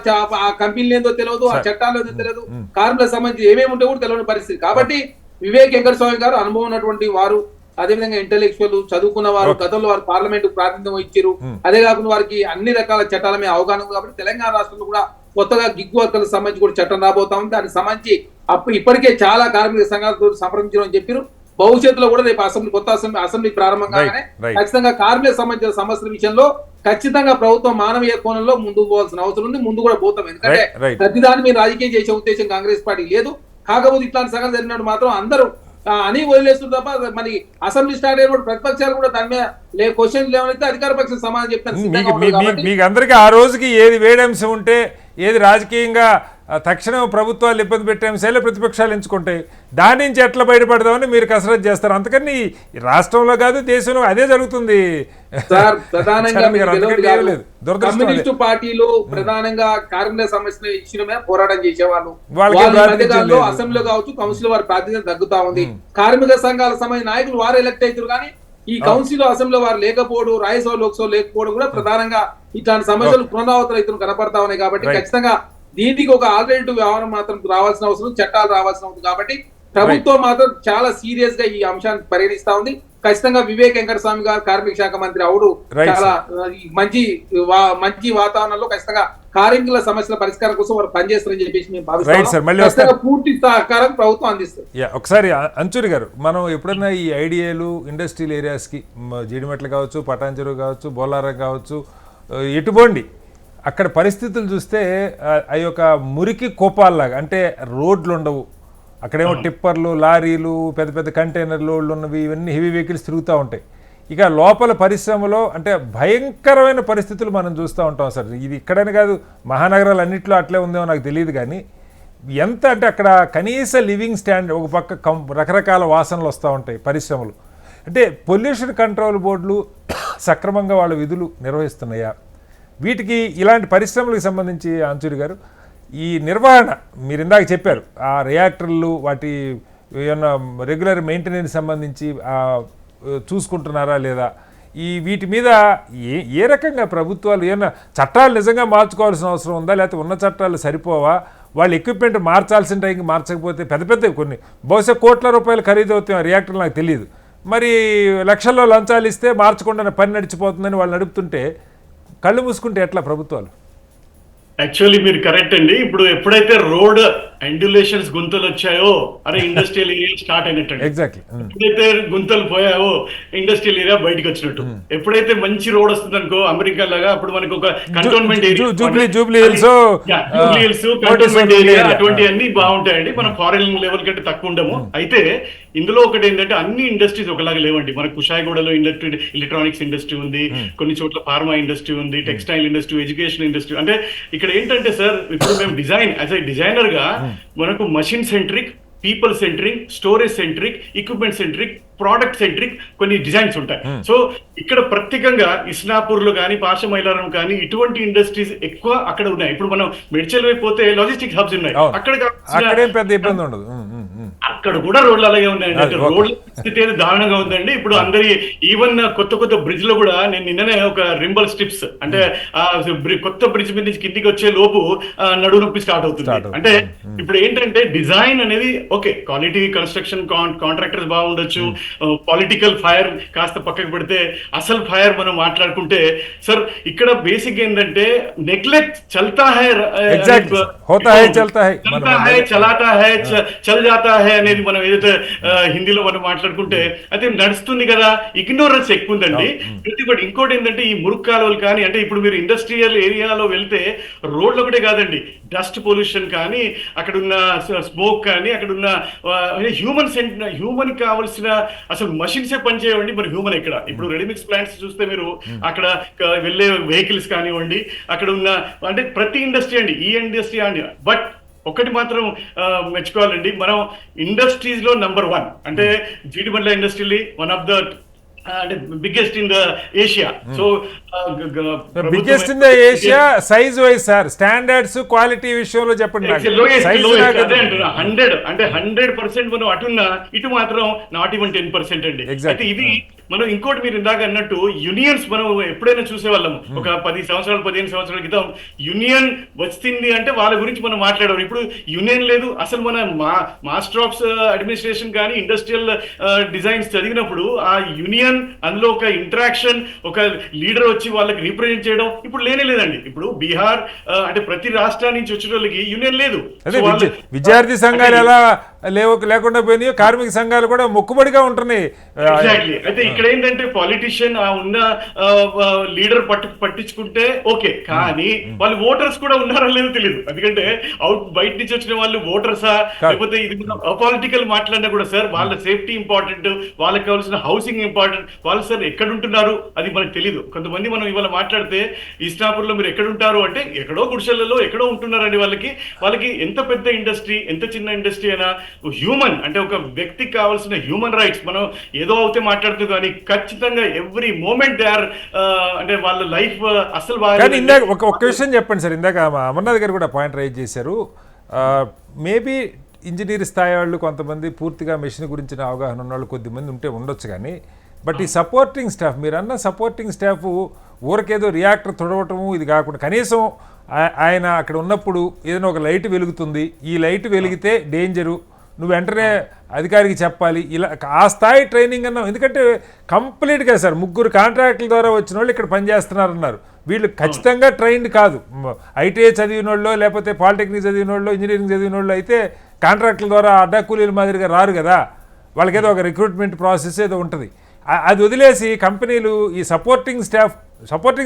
ఆ కంపెనీలు ఏందో తెలియదు, ఆ చట్టాలు ఏందో తెలియదు, కార్మికులకు సంబంధించి ఏమేమి ఉంటే కూడా తెలియని పరిస్థితి. కాబట్టి వివేక్ వెంకట స్వామి గారు అనుభవం ఉన్నటువంటి వారు, అదేవిధంగా ఇంటెలెక్చువల్ చదువుకున్న వారు, గతంలో వారు పార్లమెంట్ ప్రాతినిధ్యం ఇచ్చారు. అదే కాకుండా వారికి అన్ని రకాల చట్టాల మీద అవగాహన ఉంది కాబట్టి తెలంగాణ రాష్ట్రంలో కూడా కొత్తగా గిగ్ వర్కర్లకు సంబంధించి కూడా చట్టం రాబోతా ఉంది. దానికి సంబంధించి ఇప్పటికే చాలా కార్మిక సంఘాలతో సంప్రదించడం అని చెప్పారు. భవిష్యత్తులో కూడా రేపు కొత్త అసెంబ్లీ ప్రారంభం కాగానే ఖచ్చితంగా కార్మిక సంబంధించిన సమస్యల విషయంలో ఖచ్చితంగా ప్రభుత్వం మానవీయ కోణంలో ముందుకు పోవాల్సిన అవసరం ఉంది. ముందు కూడా పోతాం. ఎందుకంటే ప్రతిదాన్ని మీరు రాజకీయం చేసే ఉద్దేశం కాంగ్రెస్ పార్టీ లేదు. కాకపోతే ఇట్లాంటి సంఘటన జరిగినప్పుడు మాత్రం అందరూ అని వదిలేస్తుంది తప్ప మరి అసెంబ్లీ స్టార్ట్ అయినప్పుడు ప్రతిపక్షాలు కూడా దాని మీద క్వశ్చన్ లేవనైతే అధికార పక్షం సమాధానం చెప్తాను. మీకు అందరికీ ఆ రోజుకి ఏది వేడంశం ఉంటే, ఏది రాజకీయంగా తక్షణం ప్రభుత్వాలు ఇబ్బంది పెట్టే అంశాలే ప్రతిపక్షాలు ఎంచుకుంటాయి. దాని నుంచి ఎట్లా బయటపడదామని మీరు కసరత్తు చేస్తారు. అందుకని రాష్ట్రంలో కాదు దేశంలో అదే జరుగుతుంది. సార్ ప్రధానంగా కమ్యూనిస్టు పార్టీలు ప్రధానంగా కార్మిక సమస్యల ఇష్యూ మీద పోరాటం చేసేవాళ్ళు. మధ్యకాలంలో అసెంబ్లీలో కావచ్చు కౌన్సిల్ వారి ప్రాతినిధ్యం తగ్గుతా ఉంది. కార్మిక సంఘాల సంబంధించిన నాయకులు వారు ఎలక్ట్ అవుతారు కానీ ఈ కౌన్సిల్ అసెంబ్లీ వారు లేకపోవడం, రాజ్యసభ లోక్సభ లేకపోవడం కూడా ప్రధానంగా ఇట్లాంటి సమస్యలు పునరావృతం రైతులు కనపడతా ఉన్నాయి. కాబట్టి ఖచ్చితంగా దీనికి ఒక ఆల్టర్నేటివ్ వ్యవహారం మాత్రం రావాల్సిన అవసరం, చట్టాలు రావాల్సిన ఉంది. కాబట్టి ప్రభుత్వం మాత్రం చాలా సీరియస్ గా ఈ అంశాన్ని పరిగణిస్తా ఉంది. ఖచ్చితంగా వివేక్ వెంకటస్వామి గారు కార్మిక శాఖ మంత్రి అవుడు చాలా మంచి వాతావరణంలో ఖచ్చితంగా కార్మికుల సమస్యల పరిష్కారం కోసం వారు పనిచేస్తారని చెప్పేసి మేము భావిస్తాం. పూర్తి సహకారం ప్రభుత్వం అందిస్తుంది. ఒకసారి అంచూరి గారు, మనం ఎప్పుడైనా ఈ ఐడియాలు ఇండస్ట్రియల్ ఏరియాస్ కి జీడిమెట్లు కావచ్చు, పటాన్చెరు కావచ్చు, బోలారం కావచ్చు, ఎటుబోండి అక్కడ పరిస్థితులు చూస్తే ఆ యొక్క మురికి కోపాల్లాగా, అంటే రోడ్లు ఉండవు, అక్కడేమో టిప్పర్లు, లారీలు, పెద్ద పెద్ద కంటైనర్ లోడ్లు ఉన్నవి, ఇవన్నీ హెవీ వెహికల్స్ తిరుగుతూ ఉంటాయి. ఇక లోపల పరిశ్రమలో అంటే భయంకరమైన పరిస్థితులు మనం చూస్తూ ఉంటాం సార్. ఇది ఇక్కడని కాదు, మహానగరాలు అన్నింటిలో అట్లే ఉందేమో నాకు తెలియదు కానీ ఎంత అంటే అక్కడ కనీస లివింగ్ స్టాండర్డ్, ఒక పక్క రకరకాల వాసనలు వస్తూ ఉంటాయి పరిశ్రమలు. అంటే పొల్యూషన్ కంట్రోల్ బోర్డులు సక్రమంగా వాళ్ళ విధులు నిర్వహిస్తున్నాయా? వీటికి ఇలాంటి పరిశ్రమలకు సంబంధించి అంచూరి గారు ఈ నిర్వహణ మీరు ఇందాక చెప్పారు, ఆ రియాక్టర్లు వాటి ఏమన్నా రెగ్యులర్ మెయింటెనెన్స్ సంబంధించి చూసుకుంటున్నారా లేదా, ఈ వీటి మీద ఏ రకంగా ప్రభుత్వాలు ఏమన్నా చట్టాలు నిజంగా మార్చుకోవాల్సిన అవసరం ఉందా, లేకపోతే ఉన్న చట్టాలు సరిపోవా? వాళ్ళు ఎక్విప్మెంట్ మార్చాల్సిన టైంకి మార్చకపోతే పెద్ద పెద్ద కొన్ని బహుశా కోట్ల రూపాయలు ఖరీదు అవుతాయి రియాక్టర్లు, నాకు తెలియదు. మరి లక్షల్లో లంచాలు ఇస్తే మార్చకుండా పని నడిచిపోతుందని వాళ్ళు నడుపుతుంటే కళ్ళు మూసుకుంటే ఎట్లా ప్రభుత్వాలు? యాక్చువల్లీ మీరు కరెక్ట్ అండి. ఇప్పుడు ఎప్పుడైతే రోడ్ అండ్యులేషన్స్ గుంతలు వచ్చాయో అరే ఇండస్ట్రియల్ ఏరియా స్టార్ట్ అయినట్టు. ఎగ్జాక్ట్లీ. ఎప్పుడైతే గుంతలు పోయావో ఇండస్ట్రియల్ ఏరియా బయటకు వచ్చినట్టు. ఎప్పుడైతే మంచి రోడ్ వస్తుంది అనుకో అమెరికా లాగా, అప్పుడు మనకు ఒక cantonment area, Jubilee Hills cantonment area అటువంటివన్నీ బాగుంటాయండి. మనం ఫారెన్ లెవెల్ కంటే తక్కువ ఉండము. అయితే ఇందులో ఒకటి ఏంటంటే అన్ని ఇండస్ట్రీస్ ఒకలాగా లేవండి. మనకు కుషాయిగూడలో ఎలక్ట్రానిక్స్ ఇండస్ట్రీ ఉంది, కొన్ని చోట్ల ఫార్మా ఇండస్ట్రీ ఉంది, టెక్స్టైల్ ఇండస్ట్రీ, ఎడ్యుకేషన్ ఇండస్ట్రీ. అంటే ఇక్కడ ఏంటంటే సార్, ఇప్పుడు మేము యాజ్ ఎ డిజైనర్ గా మనకు machine centric, people centric, storage centric, equipment centric, product centric కొన్ని డిజైన్స్ ఉంటాయి. సో ఇక్కడ ప్రత్యేకంగా ఇస్నాపూర్ లో కానీ, పాషమైలారం కానీ ఇటువంటి ఇండస్ట్రీస్ ఎక్కువ అక్కడ ఉన్నాయి. ఇప్పుడు మనం మెడ్చల్ వైపు పోతే లాజిస్టిక్ హబ్స్ ఉన్నాయి, అక్కడ పెద్ద ఇబ్బంది ఉండదు. అక్కడ కూడా రోడ్లు అలాగే ఉన్నాయండి. రోడ్ల స్థితి అనేది దారుణంగా ఉందండి. ఇప్పుడు అందరి ఈవెన్ కొత్త బ్రిడ్జ్ లో కూడా నేను నిన్ననే ఒక రింబల్ స్ట్రిప్స్ అంటే కొత్త బ్రిడ్జ్ మీద నుంచి కిందికి వచ్చే లోపు నడువు నొప్పి స్టార్ట్ అవుతుంది. అంటే ఇప్పుడు ఏంటంటే డిజైన్ అనేది ఓకే, క్వాలిటీ కన్స్ట్రక్షన్ కాంట్రాక్టర్స్ బాగుండొచ్చు, పొలిటికల్ ఫైర్ కాస్త పక్కకు పెడితే అసలు ఫైర్ మనం మాట్లాడుకుంటే సార్ ఇక్కడ బేసిక్ ఏంటంటే నెగ్లెక్ట్ చల్తా హై, చలాతా హై, చల్ జాతా హై అనేది మనం ఏదైతే హిందీలో మనం మాట్లాడుకుంటే అయితే నడుస్తుంది కదా, ఇగ్నోరెన్స్ ఎక్కువ ఉందండి. ఇంకోటి ఏంటంటే ఈ మురుగు కాలువలు కానీ, అంటే ఇప్పుడు మీరు ఇండస్ట్రియల్ ఏరియాలో వెళ్తే రోడ్లు ఒకటే కాదండి, డస్ట్ పొల్యూషన్ కానీ, అక్కడ ఉన్న స్మోక్ కానీ, అక్కడ ఉన్న హ్యూమన్ కావాల్సిన అసలు మషిన్సే పనిచేయండి, మరి హ్యూమన్ ఎక్కడ? ఇప్పుడు రెడీమిక్స్ ప్లాంట్స్ చూస్తే మీరు అక్కడ వెళ్ళే వెహికల్స్ కానివ్వండి, అక్కడ ఉన్న అంటే ప్రతి ఇండస్ట్రీ అండి, ఈ ఇండస్ట్రీ అండి. బట్ ఒకటి మాత్రం మెచ్చుకోవాలండి, మనం ఇండస్ట్రీస్ లో నంబర్ 1 అంటే జీడిబండ్ల ఇండస్ట్రీ వన్ ఆఫ్ ద అంటే biggest in the Asia. So biggest in the Asia size wise sir, standards quality విషయంలో చెప్పండి నాకు. Size నాకు 100% మనం అటున్నా ఇటు మాత్రం నాట్ ఈవెన్ 10% అండి. Exactly. అయితే ఇది మనం ఇంకోటి మీరు ఇందాక అన్నట్టు యూనియన్స్ మనం ఎప్పుడైనా చూసేవాళ్ళం ఒక 10 సంవత్సరాలు 15 సంవత్సరాల క్రితం యూనియన్ వచ్చింది అంటే వాళ్ళ గురించి మనం మాట్లాడేవారు. ఇప్పుడు యూనియన్ లేదు అసలు. మన మాస్టర్ ఆఫ్ అడ్మినిస్ట్రేషన్ కానీ ఇండస్ట్రియల్ డిజైన్స్ చదివినప్పుడు ఆ యూనియన్ అందులో ఒక ఇంటరాక్షన్, ఒక లీడర్ వచ్చి వాళ్ళకి రిప్రజెంట్ చేయడం ఇప్పుడు లేనే లేదండి. ఇప్పుడు బీహార్ అంటే ప్రతి రాష్ట్రాల నుంచి వచ్చిన వాళ్ళకి యూనియన్ లేదు. అదే విద్యార్థి సంఘాలు ఎలా లేకుండా పోయినాయో కార్మిక సంఘాలు కూడా మొక్కుబడిగా ఉంటున్నాయి. ఎగ్జాక్ట్లీ. అయితే ఇక్కడ ఏంటంటే పాలిటిషియన్ ఉన్న లీడర్ పట్టించుకుంటే ఓకే, కానీ వాళ్ళు ఓటర్స్ కూడా ఉన్నారో లేదో తెలియదు. ఎందుకంటే బయట నుంచి వచ్చిన వాళ్ళు ఓటర్సా లేకపోతే ఇది అపాలిటికల్ మాట్లాడినా కూడా సార్ వాళ్ళ సేఫ్టీ ఇంపార్టెంట్, వాళ్ళకి కావాల్సిన హౌసింగ్ ఇంపార్టెంట్. వాళ్ళు సార్ ఎక్కడ ఉంటున్నారు అది మనకు తెలియదు. కొంతమంది మనం ఇవాళ మాట్లాడితే ఈస్టాపూర్ లో మీరు ఎక్కడ ఉంటారు అంటే ఎక్కడో గుడిసెలలో ఎక్కడో ఉంటున్నారండి. వాళ్ళకి ఎంత పెద్ద ఇండస్ట్రీ ఎంత చిన్న ఇండస్ట్రీ అయినా హ్యూమన్ అంటే ఒక వ్యక్తికి కావాల్సిన హ్యూమన్ రైట్స్ మనం ఏదో అయితే మాట్లాడుతూ కానీ ఖచ్చితంగా ఎవ్రీ మూమెంట్ దే ఆర్ అంటే వాళ్ళ లైఫ్ అసలు బాగా. ఇందాక ఒక విషయం చెప్పండి సార్, ఇందాక అమర్నాథ్ గారు కూడా పాయింట్ రైజ్ చేశారు. మేబీ ఇంజనీర్ స్థాయి వాళ్ళు కొంతమంది పూర్తిగా మెషిన్ గురించిన అవగాహన ఉన్న వాళ్ళు కొద్దిమంది ఉండొచ్చు, కానీ బట్ ఈ సపోర్టింగ్ స్టాఫ్ మీరు అన్న సపోర్టింగ్ స్టాఫ్ ఊరికేదో రియాక్టర్ తొడవటము ఇది కాకుండా కనీసం ఆయన అక్కడ ఉన్నప్పుడు ఏదైనా ఒక లైట్ వెలుగుతుంది, ఈ లైట్ వెలిగితే డేంజరు, నువ్వు వెంటనే అధికారికి చెప్పాలి, ఇలా ఆ స్థాయి ట్రైనింగ్ అన్నాం. ఎందుకంటే కంప్లీట్గా సార్ 3 కాంట్రాక్టుల ద్వారా వచ్చిన వాళ్ళు ఇక్కడ పనిచేస్తున్నారన్నారు. వీళ్ళు ఖచ్చితంగా ట్రైన్డ్ కాదు. ఐటీఐ చదివిన వాళ్ళు లేకపోతే పాలిటెక్నిక్ చదివిన వాళ్ళు ఇంజనీరింగ్ చదివిన వాళ్ళు అయితే కాంట్రాక్టుల ద్వారా అడ్డా కూలీల మాదిరిగా రారు కదా. వాళ్ళకేదో ఒక రిక్రూట్మెంట్ ప్రాసెస్ ఏదో ఉంటుంది. అది వదిలేసి కంపెనీలు ఈ సపోర్టింగ్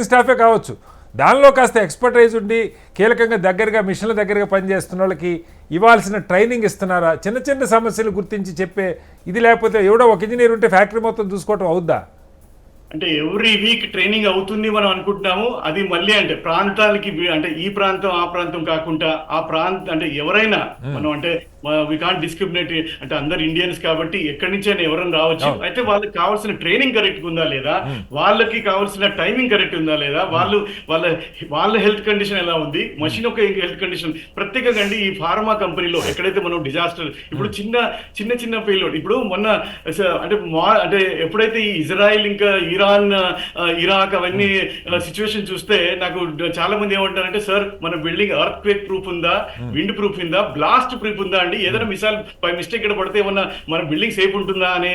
స్టాఫే కావచ్చు, దానిలో కాస్త ఎక్స్పర్టైజ్ ఉండి కీలకంగా దగ్గరగా మిషన్ల దగ్గరగా పనిచేస్తున్న వాళ్ళకి ఇవ్వాల్సిన ట్రైనింగ్ ఇస్తున్నారా? చిన్న చిన్న సమస్యలు గుర్తించి చెప్పే ఇది లేకపోతే ఎవడో ఒక ఇంజనీర్ ఉంటే ఫ్యాక్టరీ మొత్తం చూసుకోవటం అవుద్దా? అంటే ఎవ్రీ వీక్ ట్రైనింగ్ అవుతుంది మనం అనుకుంటున్నాము. అది మళ్ళీ అంటే ప్రాంతాలకి అంటే ఈ ప్రాంతం ఆ ప్రాంతం కాకుండా ఆ ప్రాంతం అంటే ఎవరైనా మనం అంటే వి కాంట్ డిస్క్రిమినేట్ అంటే అందరు ఇండియన్స్ కాబట్టి ఎక్కడి నుంచి అయినా ఎవరైనా రావచ్చు. అయితే వాళ్ళకి కావాల్సిన ట్రైనింగ్ కరెక్ట్ ఉందా లేదా, వాళ్ళకి కావాల్సిన టైమింగ్ కరెక్ట్ ఉందా లేదా, వాళ్ళ హెల్త్ కండిషన్ ఎలా ఉంది, మషిన్ యొక్క హెల్త్ కండిషన్ ప్రత్యేకంగా అండి. ఈ ఫార్మా కంపెనీలో ఎక్కడైతే మనం డిజాస్టర్ ఇప్పుడు చిన్న పేలోడ్ ఇప్పుడు మొన్న అంటే ఎప్పుడైతే ఈ ఇజ్రాయిల్ ఇంకా ఇరాన్ ఇరాక్ అవన్నీ సిచ్యువేషన్ చూస్తే నాకు చాలా మంది ఏమంటారంటే సార్ మన బిల్డింగ్ ఎర్త్ క్వేక్ ప్రూఫ్ ఉందా, విండ్ ప్రూఫ్ ఉందా, బ్లాస్ట్ ప్రూఫ్ ఉందా అండి, ఏదైనా బై మిస్టేక్ ఇక్కడ పడితే ఏమన్నా మన బిల్డింగ్ సేఫ్ ఉంటుందా అనే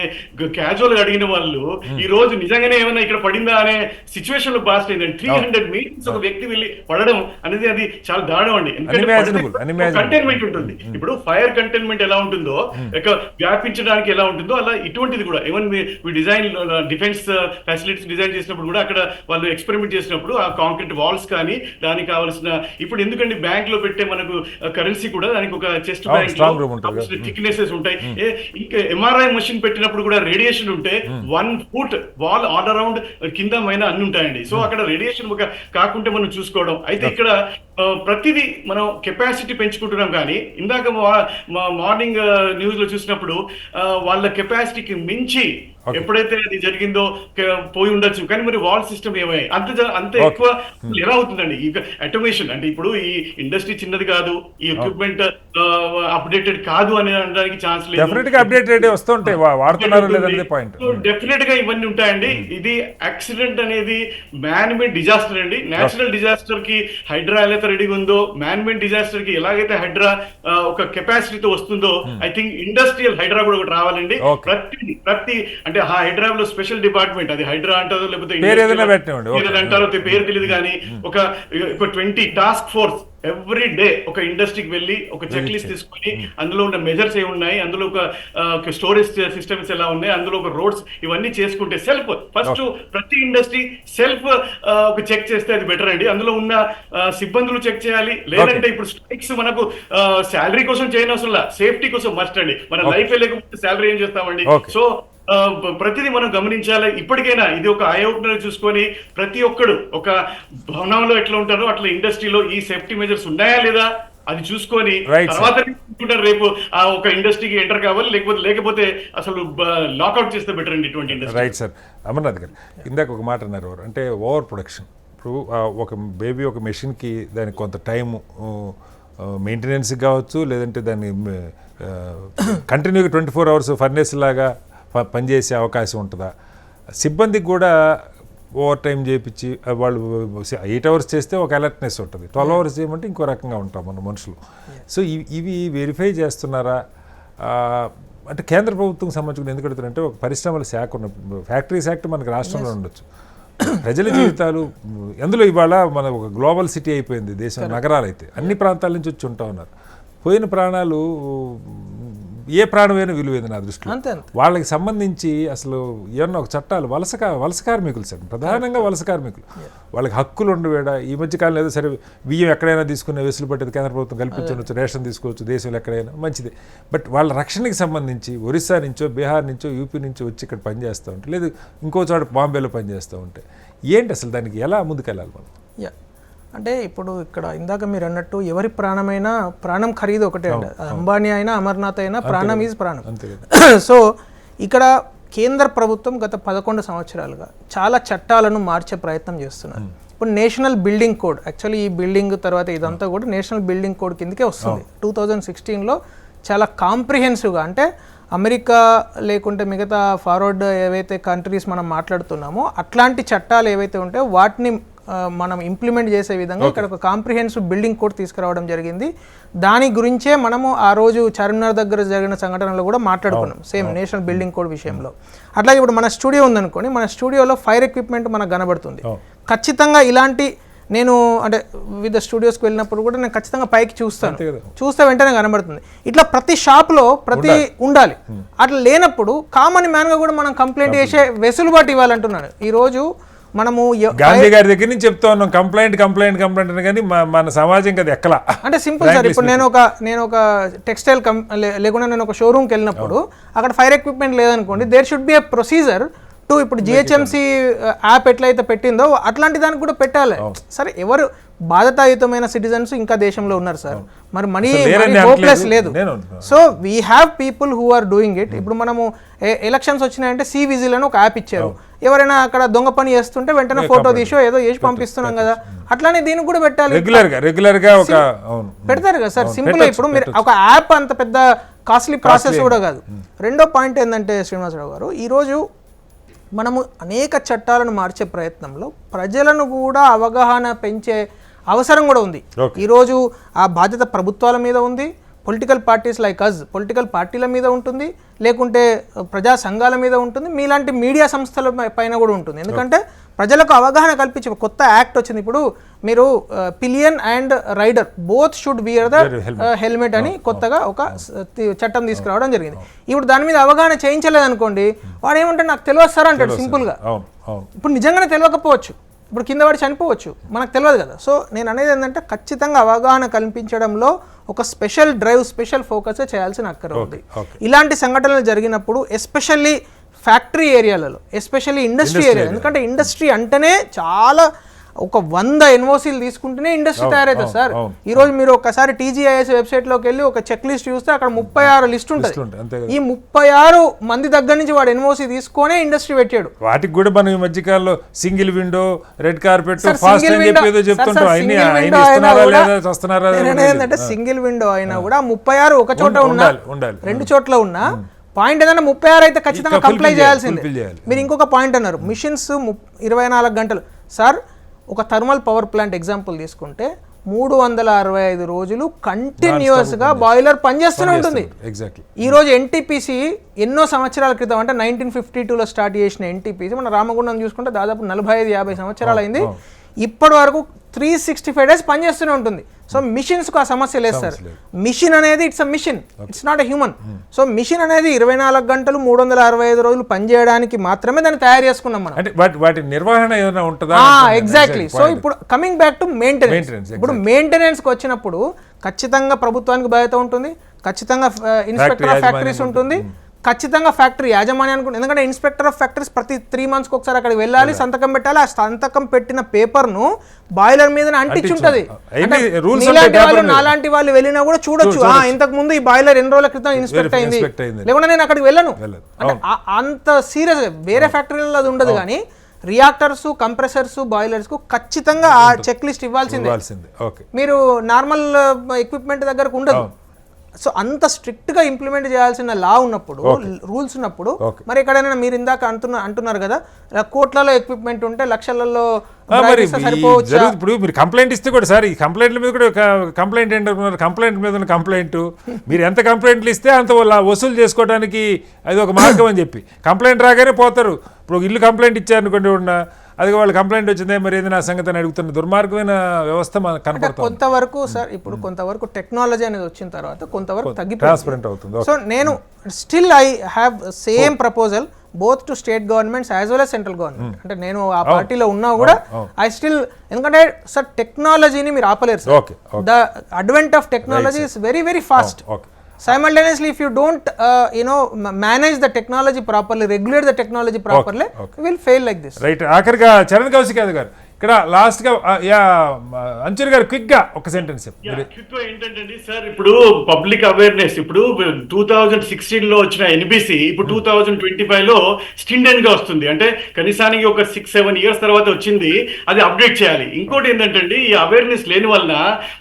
క్యాజువల్ గా అడిగిన వాళ్ళు ఈ రోజు నిజంగానే ఏమన్నా ఇక్కడ పడిందా అనే సిచ్యువేషన్ లో బ్లాస్ట్ అయిందండి. 300 మీటర్స్ ఒక వ్యక్తి వెళ్ళి పడడం అనేది అది చాలా దారుణం అండి. ఎందుకంటే కంటైన్మెంట్ ఉంటుంది. ఇప్పుడు ఫైర్ కంటైన్మెంట్ ఎలా ఉంటుందో వ్యాపించడానికి ఎలా ఉంటుందో అలా ఇటువంటిది కూడా even design defence facilities design చేసినప్పుడు కూడా అక్కడ వాళ్ళు ఎక్స్పెరిమెంట్ చేసినప్పుడు ఆ కాంక్రీట్ వాల్స్ కానీ దానికి కావాల్సిన ఇప్పుడు ఎందుకంటే బ్యాంక్ లో పెట్టే మనకు కరెన్సీ కూడా దానికి ఒక చెస్ట్ బ్యాంక్ థిక్నెసెస్ ఉంటాయి. ఇంకా ఎంఆర్ఐ మెషిన్ పెట్టినప్పుడు కూడా రేడియేషన్ ఉంటే 1 ఫుట్ వాల్ ఆల్ అరౌండ్ కింద మైన అన్ని ఉంటాయండి. సో అక్కడ రేడియేషన్ కాకుండా మనం చూసుకోవడం. అయితే ఇక్కడ ప్రతిదీ మనం కెపాసిటీ పెంచుకుంటున్నాం. కానీ ఇందాక మార్నింగ్ న్యూస్ లో చూసినప్పుడు వాళ్ళ కెపాసిటీకి మించి ఎప్పుడైతే అది జరిగిందో పోయి ఉండొచ్చు. కానీ మరి వాల్ సిస్టమ్ ఏమయ్యాయి అంత ఎక్కువ ఎలా అవుతుందండి ఈ ఆటోమేషన్. అంటే ఇప్పుడు ఈ ఇండస్ట్రీ చిన్నది కాదు, ఈ ఎక్విప్మెంట్ అప్డేటెడ్ కాదు అని అనడానికి ఛాన్స్ లేదు. డెఫినెట్ గా ఇవన్నీ ఉంటాయండి. ఇది యాక్సిడెంట్ అనేది మ్యాన్ మేడ్ డిజాస్టర్ అండి. నేచురల్ డిజాస్టర్ కి హైడ్రా ఎలా రెడీగా ఉందో మ్యాన్ మేడ్ డిజాస్టర్ కి ఎలాగైతే హైడ్రా ఒక కెపాసిటీతో వస్తుందో ఐ థింక్ ఇండస్ట్రియల్ హైడ్రా కూడా ఒకటి రావాలండి. ప్రతి అంటే ఆ హైడ్రాబ్ లో స్పెషల్ డిపార్ట్మెంట్ అది హైడ్రా అంటారో లేకపోతే అంటారో పేరు తెలియదు కానీ ఒక 20 టాస్క్ ఫోర్స్ ఎవ్రీ డే ఒక ఇండస్ట్రీకి వెళ్ళి ఒక చెక్ లిస్ట్ తీసుకొని అందులో ఉన్న మెజర్స్ ఏమున్నాయి, అందులో ఒక స్టోరేజ్ సిస్టమ్స్ ఎలా ఉన్నాయి, అందులో ఒక రోడ్స్ ఇవన్నీ చేసుకుంటే సెల్ఫ్ ఫస్ట్ ప్రతి ఇండస్ట్రీ సెల్ఫ్ ఒక చెక్ చేస్తే అది బెటర్ అండి. అందులో ఉన్న సిబ్బందులు చెక్ చేయాలి. లేదంటే ఇప్పుడు స్ట్రైక్స్ మనకు శాలరీ కోసం చేయనవసరం, సేఫ్టీ కోసం మస్ట్ అండి. మన లైఫ్ లేకపోతే శాలరీ ఏం చేస్తామండి. సో ప్రతిదీ మనం గమనించాలి. ఇప్పటికైనా ఇది ఒక ఐ ఓపెనర్ చూసుకొని ప్రతి ఒక్కడు ఒక భవనంలో ఎట్లా ఉంటారో అట్లా ఇండస్ట్రీలో ఈ సేఫ్టీ మెజర్స్ ఉన్నాయా లేదా అది చూసుకొని Right, తర్వాత తీసుకుంటారు రేపు ఆ ఒక ఇండస్ట్రీకి ఎంటర్ కావాలి, లేకపోతే అసలు లాక్అవుట్ చేస్తే బెటర్ అండి ఇటువంటి ఇండస్ట్రీ. Right sir. అమర్నాథ్ గారు ఇందాక ఒక మాట అన్నారు ఎవరు అంటే ఓవర్ ప్రొడక్షన్. ఇప్పుడు ఒక బేబీ ఒక మెషిన్కి దానికి కొంత టైము మెయింటెనెన్స్కి కావచ్చు, లేదంటే దాన్ని కంటిన్యూగా 24 hours ఫర్నేస్ లాగా పనిచేసే అవకాశం ఉంటుందా? సిబ్బందికి కూడా ఓవర్ టైం చేయించి వాళ్ళు 8 hours చేస్తే ఒక అలర్ట్నెస్ ఉంటుంది, 12 hours చేయమంటే ఇంకో రకంగా ఉంటాం మన మనుషులు. సో ఇవి వెరిఫై చేస్తున్నారా? అంటే కేంద్ర ప్రభుత్వం సంబంధించిన ఎందుకు అడుగుతారంటే ఒక పరిశ్రమల శాఖ ఉన్న ఫ్యాక్టరీస్ యాక్ట్ మనకి రాష్ట్రంలో ఉండొచ్చు, ప్రజల జీవితాలు అందులో ఇవాళ మన ఒక గ్లోబల్ సిటీ అయిపోయింది దేశం, నగరాలు అయితే అన్ని ప్రాంతాల నుంచి వచ్చి ఉంటా ఉన్నారు. పోయిన ప్రాణాలు ఏ ప్రాణమైన విలువేది నా దృష్టిలో. వాళ్ళకి సంబంధించి అసలు ఏమన్నా ఒక చట్టాలు వలస కార్మికులు సార్, ప్రధానంగా వలస కార్మికులు, వాళ్ళకి హక్కులు ఉండవేడా? ఈ మధ్యకాలంలో ఏదో సరే బియ్యం ఎక్కడైనా తీసుకునే వెసులు పట్టేది కేంద్ర ప్రభుత్వం కల్పించవచ్చు, రేషన్ తీసుకోవచ్చు దేశంలో ఎక్కడైనా మంచిది. బట్ వాళ్ళ రక్షణకి సంబంధించి ఒరిస్సా నుంచో బీహార్ నుంచో యూపీ నుంచో వచ్చి ఇక్కడ పనిచేస్తూ ఉంటే, లేదు ఇంకో చోట బాంబేలో పనిచేస్తూ ఉంటే ఏంటి అసలు దానికి ఎలా ముందుకెళ్ళాలి మనం? అంటే ఇప్పుడు ఇక్కడ ఇందాక మీరు అన్నట్టు ఎవరి ప్రాణమైనా ప్రాణం ఖరీదు ఒకటే అండి. అంబానీ అయినా అమర్నాథ్ అయినా ప్రాణం ఈజ్ ప్రాణం. సో ఇక్కడ కేంద్ర ప్రభుత్వం గత 11 సంవత్సరాలుగా చాలా చట్టాలను మార్చే ప్రయత్నం చేస్తున్నారు. ఇప్పుడు నేషనల్ బిల్డింగ్ కోడ్, యాక్చువల్లీ ఈ బిల్డింగ్ తర్వాత ఇదంతా కూడా నేషనల్ బిల్డింగ్ కోడ్ కిందకే వస్తుంది. 2016లో చాలా కాంప్రిహెన్సివ్గా, అంటే అమెరికా లేకుంటే మిగతా ఫార్వర్డ్ ఏవైతే కంట్రీస్ మనం మాట్లాడుతున్నామో అట్లాంటి చట్టాలు ఏవైతే ఉంటాయో వాటిని మనం ఇంప్లిమెంట్ చేసే విధంగా ఇక్కడ ఒక కాంప్రిహెన్సివ్ బిల్డింగ్ కోడ్ తీసుకురావడం జరిగింది. దాని గురించే మనము ఆ రోజు చార్మినార్ దగ్గర జరిగిన సంఘటనలో కూడా మాట్లాడుకున్నాం, సేమ్ నేషనల్ బిల్డింగ్ కోడ్ విషయంలో. అట్లాగే ఇప్పుడు మన స్టూడియో ఉందనుకోండి, మన స్టూడియోలో ఫైర్ ఎక్విప్మెంట్ మనకు కనబడుతుంది. ఖచ్చితంగా ఇలాంటి నేను అంటే వివిధ స్టూడియోస్కి వెళ్ళినప్పుడు కూడా నేను ఖచ్చితంగా పైకి చూస్తే వెంటనే కనబడుతుంది. ఇట్లా ప్రతి షాప్లో ఉండాలి. అట్లా లేనప్పుడు కామన్ మ్యాన్గా కూడా మనం కంప్లైంట్ చేసే వెసులుబాటు ఇవ్వాలంటున్నాను. ఈరోజు మనము గాంధీ గారి దగ్గర నుంచి చెప్తా ఉన్నాం కంప్లైంట్ అని, కానీ మన సమాజం కదా ఎక్కలా. అంటే సింపుల్ సార్, ఇప్పుడు నేను ఒక టెక్స్టైల్ లేకుండా నేను ఒక షోరూమ్కి వెళ్ళినప్పుడు అక్కడ ఫైర్ ఎక్విప్మెంట్ లేదనుకోండి, there should be a procedure to ఇప్పుడు జిహెచ్ఎంసీ యాప్ ఎట్లయితే పెట్టిందో అట్లాంటి దానికి కూడా పెట్టాలి. సరే, ఎవరు బాధ్యతాయుతమైన సిటిజన్స్ ఇంకా దేశంలో ఉన్నారు సార్, మరి మనీ హోప్లెస్ లేదు. So we have people who are doing it. ఇప్పుడు మనము ఎలక్షన్స్ వచ్చినాయంటే సి విజిల్ అని ఒక యాప్ ఇచ్చారు. ఎవరైనా అక్కడ దొంగ పని చేస్తుంటే వెంటనే ఫోటో తీసో ఏదో చేసి పంపిస్తున్నాం కదా, అట్లానే దీనికి కూడా పెట్టాలి. రెగ్యులర్ గా పెడతారు కదా సార్, సింపుల్. ఇప్పుడు మీరు ఒక యాప్ అంత పెద్ద కాస్ట్లీ ప్రాసెస్ కూడా కాదు. రెండో పాయింట్ ఏంటంటే శ్రీనివాసరావు గారు, ఈరోజు మనము అనేక చట్టాలను మార్చే ప్రయత్నంలో ప్రజలను కూడా అవగాహన పెంచే అవసరం కూడా ఉంది. ఈరోజు ఆ బాధ్యత ప్రభుత్వాల మీద ఉంది, political parties like us political పార్టీల మీద ఉంటుంది, లేకుంటే ప్రజా సంఘాల మీద ఉంటుంది, మీలాంటి మీడియా సంస్థల పైన కూడా ఉంటుంది. ఎందుకంటే ప్రజలకు అవగాహన కల్పించే కొత్త యాక్ట్ వచ్చింది. ఇప్పుడు మీరు pillion and rider both should wear the helmet అని కొత్తగా ఒక చట్టం తీసుకురావడం జరిగింది. ఇప్పుడు దాని మీద అవగాహన చేయించలేదు అనుకోండి, వాడు ఏమంటే నాకు తెలియదు సార్ అంటాడు సింపుల్గా. ఇప్పుడు నిజంగానే తెలియకపోవచ్చు, ఇప్పుడు కింద పడి చనిపోవచ్చు, మనకు తెలియదు కదా. సో నేను అనేది ఏంటంటే ఖచ్చితంగా అవగాహన కల్పించడంలో ఒక స్పెషల్ డ్రైవ్, స్పెషల్ ఫోకస్ చేయాల్సిన అక్కర ఉంది. ఇలాంటి సంఘటనలు జరిగినప్పుడు ఎస్పెషల్లీ ఫ్యాక్టరీ ఏరియాలలో, ఎస్పెషల్లీ ఇండస్ట్రీ ఏరియా, ఎందుకంటే ఇండస్ట్రీ అంటేనే చాలా ఒక 100 ఎన్ఓసీలు తీసుకుంటేనే ఇండస్ట్రీ తయారవుతుంది సార్. ఈ రోజు మీరు ఒకసారి టీజీఐఎస్ వెబ్సైట్లోకి వెళ్ళి ఒక చెక్ లిస్ట్ చూస్తే అక్కడ 36 లిస్ట్ ఉంటుంది. ఈ 36 మంది దగ్గర నుంచి వాడు ఎన్ఓసీ తీసుకొనే ఇండస్ట్రీ పెట్టాడు. వాటికి కూడా మనం ఈ మధ్యకాలంలో సింగిల్ విండో, రెడ్ కార్పెట్, ఏంటంటే సింగిల్ విండో అయినా కూడా 36 ఒక చోట ఉన్నా 2 చోట్ల ఉన్నా పాయింట్ ఏదైనా 36 అయితే ఖచ్చితంగా కంప్లై చేయాల్సిందే. మీరు ఇంకొక పాయింట్ అన్నారు మిషన్స్ 24 గంటలు. సార్, ఒక థర్మల్ పవర్ ప్లాంట్ ఎగ్జాంపుల్ తీసుకుంటే 365 రోజులు కంటిన్యూస్గా బాయిలర్ పనిచేస్తూనే ఉంటుంది. ఈ రోజు ఎన్టీపీసీ ఎన్నో సంవత్సరాల క్రితం, అంటే 1952లో స్టార్ట్ చేసిన ఎన్టీపీసీ మన రామగుండం చూసుకుంటే దాదాపు 45-50 సంవత్సరాలు అయింది. ఇప్పటి వరకు 365 డేస్ పనిచేస్తూనే ఉంటుంది. సో మిషన్స్కు ఆ సమస్య లేదు సార్. మిషన్ అనేది it's a machine, it's not a human. So machine అనేది 24 గంటలు 365 రోజులు పనిచేయడానికి మాత్రమే దాన్ని తయారు చేసుకున్నాం మనం. వాటి నిర్వహణ ఏమైనా ఉంటుందా? ఎగ్జాక్ట్లీ. సో ఇప్పుడు కమింగ్ బ్యాక్ టు మెయింటెనెన్స్. ఇప్పుడు మెయింటెనెన్స్కి వచ్చినప్పుడు ఖచ్చితంగా ప్రభుత్వానికి బాధ్యత ఉంటుంది, ఖచ్చితంగా ఇన్స్పెక్టర్ ఆఫ్ ఫ్యాక్టరీస్ ఉంటుంది, ఖచ్చితంగా ఫ్యాక్టరీ యాజమాన్యానికి, ఎందుకంటే ఇన్స్పెక్టర్ ఆఫ్ ఫ్యాక్టరీస్ ప్రతి 3 monthsకి ఒకసారి అక్కడికి వెళ్ళాలి, సంతకం పెట్టాలి. ఆ సంతకం పెట్టిన పేపర్ను బాయిలర్ మీద అంటించుంటది. నాలాంటి వాళ్ళు వెళ్ళినా కూడా చూడొచ్చు, ఇంతకు ముందు ఈ బాయిలర్ ఎన్ని రోజుల క్రితం ఇన్స్పెక్ట్ అయింది, లేకుండా నేను అక్కడికి వెళ్ళను. అంటే అంత సీరియస్. వేరే ఫ్యాక్టరీలలో అది ఉండదు, కానీ రియాక్టర్స్, కంప్రెసర్స్, బాయిలర్స్ కు ఖచ్చితంగా ఆ చెక్ లిస్ట్ ఇవ్వాల్సిందే. మీరు నార్మల్ ఎక్విప్మెంట్ దగ్గరకు ఉండదు. సో అంత స్ట్రిక్ట్ గా ఇంప్లిమెంట్ చేయాల్సిన లా ఉన్నప్పుడు, రూల్స్ ఉన్నప్పుడు, మరి ఎక్కడైనా మీరు ఇందాక అంటున్నారు కదా కోట్లలో ఎక్విప్మెంట్ ఉంటే లక్షలలో ఇప్పుడు మీరు కంప్లైంట్ ఇస్తే కూడా సార్, ఈ కంప్లైంట్ల మీద కూడా కంప్లైంట్ ఏంటంటున్నారు, కంప్లైంట్ మీద ఉన్న కంప్లైంట్ మీరు ఎంత కంప్లైంట్లు ఇస్తే అంత వసూలు చేసుకోవడానికి అది ఒక మార్గం అని చెప్పి కంప్లైంట్ రాగానే పోతారు. ఇప్పుడు ఇల్లు కంప్లైంట్ ఇచ్చారనుకోండి, ఉన్న అది వాళ్ళు కంప్లైంట్ వచ్చిందే మరి ఏదైనా సంగతి అని అడుగుతున్న దుర్మార్గమైన వ్యవస్థ మనకు కనపడుతుంది. కొంతవరకు సార్, ఇప్పుడు కొంతవరకు టెక్నాలజీ అనేది వచ్చిన తర్వాత కొంతవరకు ట్రాన్స్పరెంట్ అవుతుంది. సో నేను still I have same proposal both to state governments as well as central government. అంటే నేను ఆ పార్టీలో ఉన్నా కూడా ఐ స్టిల్, ఎందుకంటే సార్ టెక్నాలజీని మీరు ఆపలేరు sir. The advent of technology is very very fast. Simultaneously, if you don't manage the technology properly, regulate the technology properly, we will fail like this. Right. ఆఖరిగా చరణ్ కౌశిక్ యాదవ్ గారు ఇక్కడ లాస్ట్ గా అంచుర్ గారు క్విక్ గా ఒక సెంటెన్స్ క్విక్ గా ఏంటంటే సార్, ఇప్పుడు పబ్లిక్ అవేర్నెస్ ఇప్పుడు 2016 లో వచ్చిన ఎన్బిసి ఇప్పుడు 2025 లో స్టిండెంట్ గా వస్తుంది. అంటే కనీసానికి ఒక 6-7 years తర్వాత వచ్చింది, అది అప్డేట్ చేయాలి. ఇంకోటి ఏంటంటే ఈ అవేర్నెస్ లేని వలన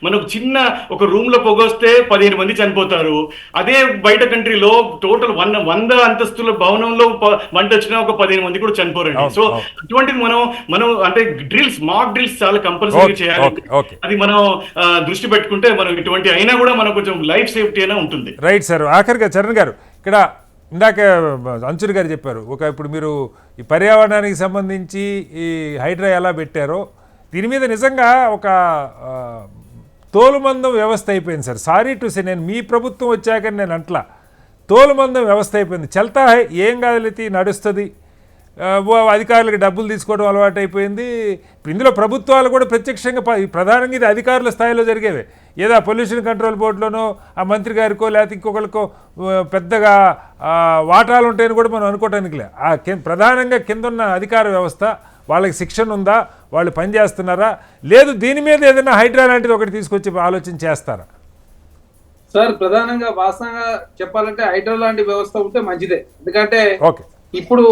మనకు చిన్న ఒక రూమ్ లో పొగొస్తే 15 మంది చనిపోతారు. అదే బయట కంట్రీలో టోటల్ 100 అంతస్తుల భవనంలో మంట వచ్చినా ఒక 15 మంది కూడా చనిపోరండి. సో అటువంటిది మనం అంటే డ్రిల్స్, మాక్ డ్రిల్స్ చాలా కంపల్సరీ చేయాలి. అది మనం దృష్టి పెట్టుకుంటే మనం ఇటువంటి అయినా కూడా మనం కొంచెం లైఫ్ సేఫ్టీ అయినా ఉంటుంది. Right sir. ఆఖరిగా చరణ్ గారు ఇక్కడ ఇందాక అంచుర్ గారు చెప్పారు, ఇప్పుడు మీరు ఈ పర్యావరణానికి సంబంధించి ఈ హైడ్రా ఎలా పెట్టారో దీని మీద నిజంగా ఒక తోలుమందం వ్యవస్థ అయిపోయింది సార్. సారీ టు సే, నేను మీ ప్రభుత్వం వచ్చాక నేను అంట్లా తోలుమందం వ్యవస్థ అయిపోయింది. చల్తా ఏం కాదలితి నడుస్తుంది, అధికారులకు డబ్బులు తీసుకోవడం అలవాటు అయిపోయింది. ఇందులో ప్రభుత్వాలు కూడా ప్రత్యక్షంగా, ప్రధానంగా ఇది అధికారుల స్థాయిలో జరిగేవే. ఏదో పొల్యూషన్ కంట్రోల్ బోర్డులోనో ఆ మంత్రి గారికో లేకపోతే ఇంకొకరికో పెద్దగా వాటాలు ఉంటాయని కూడా మనం అనుకోవటానికి లే. ప్రధానంగా కింద ఉన్న అధికార వ్యవస్థ, వాళ్ళకి శిక్షణ ఉందా, వాళ్ళు పనిచేస్తున్నారా, లేదు దీని మీద ఏదైనా హైడ్రా లాంటిది ఒకటి తీసుకొచ్చి ఆలోచన చేస్తారా? సార్ ప్రధానంగా వాస్తవంగా చెప్పాలంటే హైడ్రా లాంటి వ్యవస్థ ఉంటే మంచిదే. ఎందుకంటే ఇప్పుడు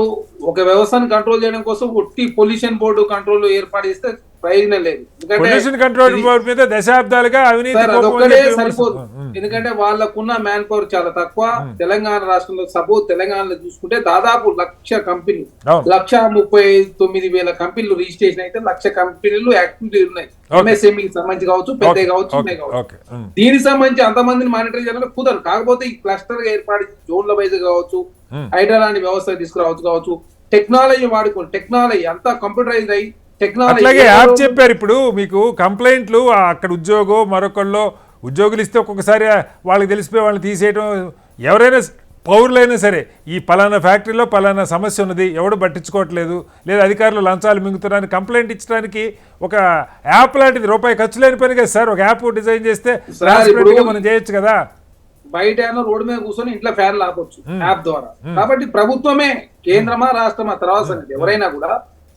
ఒక వ్యవస్థను కంట్రోల్ చేయడం కోసం ఒట్టి పొల్యూషన్ బోర్డు కంట్రోల్ ఏర్పాటు చేస్తే ప్రయోజనం లేదు. ఎందుకంటే దశాబ్దాలుగా అదొక్కడే సరిపోదు. ఎందుకంటే వాళ్ళకున్న మ్యాన్ పవర్ చాలా తక్కువ. తెలంగాణ రాష్ట్రంలో సపోజ్ తెలంగాణలో చూసుకుంటే దాదాపు 1,00,000 కంపెనీలు, 1,39,000 కంపెనీలు రిజిస్ట్రేషన్ అయితే 1,00,000 కంపెనీలు యాక్టివిటీ ఉన్నాయి. ఎంఎస్ఎంఈకి సంబంధించి కావచ్చు, పెద్ద కావచ్చు, చిన్న కావచ్చు. దీనికి సంబంధించి అంతమందిని మానిటర్ చేయాలంటే కుదరదు. కాకపోతే ఈ క్లస్టర్ గా ఏర్పాటు జోన్ల వైజ్ కావచ్చు, హైడ్రా లాంటి వ్యవస్థ తీసుకురావచ్చు కావచ్చు. టెక్నాలజీ వాడుకోండి, టెక్నాలజీ అంతా కంప్యూటరైజ్ అయ్యి అట్లాగే యాప్ చెప్పారు. ఇప్పుడు మీకు కంప్లైంట్లు అక్కడ మరొకళ్ళు ఉద్యోగులు ఇస్తే ఒక్కొక్కసారి వాళ్ళకి తెలిసిపోయి వాళ్ళని తీసేయడం, ఎవరైనా పౌరులైనా సరే ఈ పలానా ఫ్యాక్టరీలో పలానా సమస్య ఉన్నది, ఎవడు పట్టించుకోవట్లేదు, లేదా అధికారులు లంచాలు మింగుతున్నారని కంప్లైంట్ ఇచ్చడానికి ఒక యాప్ లాంటిది రూపాయి ఖర్చు లేని పని కదా సార్. ఒక యాప్ డిజైన్ చేస్తే మనం చేయొచ్చు కదా. బయట రోడ్డు మీద కూర్చొని ఇంట్లో ఫ్యాన్లు ఆపొచ్చు యాప్ ద్వారా. కాబట్టి ప్రభుత్వమే, కేంద్రమా రాష్ట్రమా తర్వాత ఎవరైనా కూడా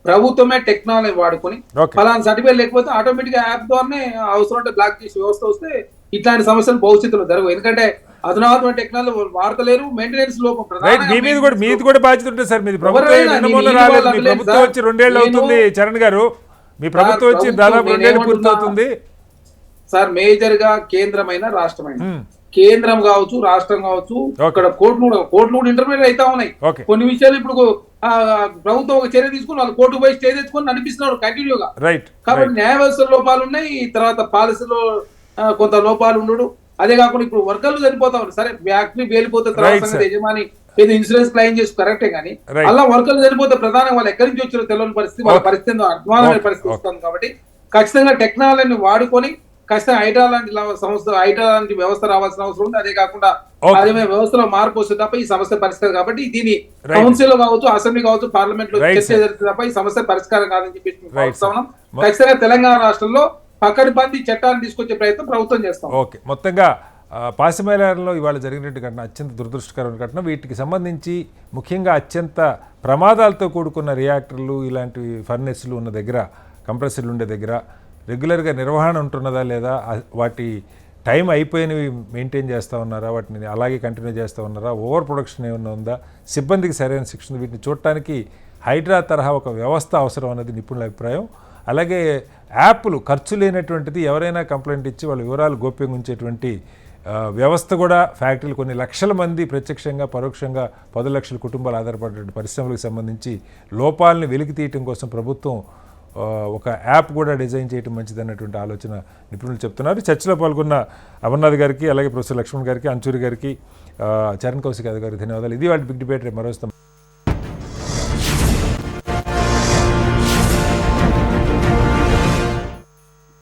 ప్రభుత్వమే టెక్నాలజీ వాడుకొని ఫలానా సర్టిఫికేట్ లేకపోతే ఆటోమేటిక్ గా యాప్ ద్వారానే అవసరం అంటే బ్లాక్ చేసే వ్యవస్థ వస్తే ఇట్లాంటి సమస్యలు భవిష్యత్తులో జరగవు. ఎందుకంటే అధునాతన టెక్నాలజీ వాడతలేరు, మెయింటెనెన్స్ లోపం. మీది కూడా బాధ్యత ఉంటుంది సార్. మీది ప్రభుత్వం వచ్చి 2 ఏళ్ళు అవుతుంది చరణ్ గారు, మీ ప్రభుత్వం వచ్చి దాదాపు 2 ఏళ్ళు పూర్తవుతుంది సార్. మేజర్ గా కేంద్రమైన రాష్ట్రమైన, కేంద్రం కావచ్చు రాష్ట్రం కావచ్చు, ఇక్కడ కోర్టులు కూడా ఇంటర్మీడియట్ అయితే ఉన్నాయి. కొన్ని విషయాలు ఇప్పుడు ప్రభుత్వం ఒక చర్య తీసుకుని వాళ్ళు కోర్టు పోయి స్టే తెచ్చుకొని నడిపిస్తున్నారు కంటిన్యూగా. కాబట్టి న్యాయ వ్యవస్థ లోపాలు ఉన్నాయి, తర్వాత పాలసీలో కొంత లోపాలు ఉండడు. అదే కాకుండా ఇప్పుడు వర్కర్లు చనిపోతా ఉన్నారు. సరే ఫ్యాక్టరీ వేలిపోతే తర్వాత యజమాని ఏదో ఇన్సూరెన్స్ క్లెయిమ్ చేసి కరెక్టే, కానీ అలా వర్కర్లు చనిపోతే ప్రధానంగా వాళ్ళు ఎక్కడి నుంచి వచ్చారో తెలియని పరిస్థితి, వాళ్ళ పరిస్థితి అధ్వానమైన పరిస్థితి వస్తుంది. కాబట్టి ఖచ్చితంగా టెక్నాలజీని వాడుకొని ఖచ్చితంగా హైడ్రా లాంటి సంస్థ, హైడ్రా లాంటి వ్యవస్థ రావాల్సిన అవసరం ఉంది. అదే కాకుండా అదే వ్యవస్థలో మార్పు వస్తే తప్ప ఈ సమస్య పరిష్కారం. కాబట్టి దీన్ని కౌన్సిల్ లో కావచ్చు, అసెంబ్లీ కావచ్చు, పార్లమెంట్ లో చర్చ జరిగితే తప్ప ఈ సమస్య పరిష్కారం కాదని చెప్పి ఖచ్చితంగా తెలంగాణ రాష్ట్రంలో పకడ్బందీ చట్టాన్ని తీసుకొచ్చే ప్రయత్నం ప్రభుత్వం చేస్తాం. ఓకే, మొత్తంగా పాసిమేలారంలో ఇవాళ జరిగినట్టు ఘటన అత్యంత దురదృష్టకరమైన ఘటన. వీటికి సంబంధించి ముఖ్యంగా అత్యంత ప్రమాదాలతో కూడుకున్న రియాక్టర్లు, ఇలాంటి ఫర్నెస్లు ఉన్న దగ్గర, కంప్రెసర్లు ఉండే దగ్గర రెగ్యులర్గా నిర్వహణ ఉంటున్నదా లేదా, వాటి టైం అయిపోయినవి మెయింటైన్ చేస్తూ ఉన్నారా, వాటిని అలాగే కంటిన్యూ చేస్తూ ఉన్నారా, ఓవర్ ప్రొడక్షన్ ఏమైనా ఉందా, సిబ్బందికి సరైన శిక్షణ, వీటిని చూడటానికి హైడ్రా తరహా ఒక వ్యవస్థ అవసరం అన్నది నిపుణుల అభిప్రాయం. అలాగే యాప్లు ఖర్చు లేనటువంటిది, ఎవరైనా కంప్లైంట్ ఇచ్చి వాళ్ళ వివరాలు గోప్యంగా ఉంచేటువంటి వ్యవస్థ కూడా ఫ్యాక్టరీలు, కొన్ని లక్షల మంది ప్రత్యక్షంగా పరోక్షంగా 10 లక్షల కుటుంబాలు ఆధారపడే పరిశ్రమలకు సంబంధించి లోపాలని వెలికి తీయటం కోసం ప్రభుత్వం ఒక యాప్ కూడా డిజైన్ చేయడం మంచిదన్నటువంటి ఆలోచన నిపుణులు చెప్తున్నారు. చర్చలో పాల్గొన్న అమర్నాథ్ గారికి, అలాగే ప్రొఫెసర్ లక్ష్మణ్ గారికి, అంచూరి గారికి, చరణ్ కౌశిక్ యాదవ్ గారికి ధన్యవాదాలు. ఇది వాళ్ళ బిగ్ డిబేట్. రేపు మరోస్తాం.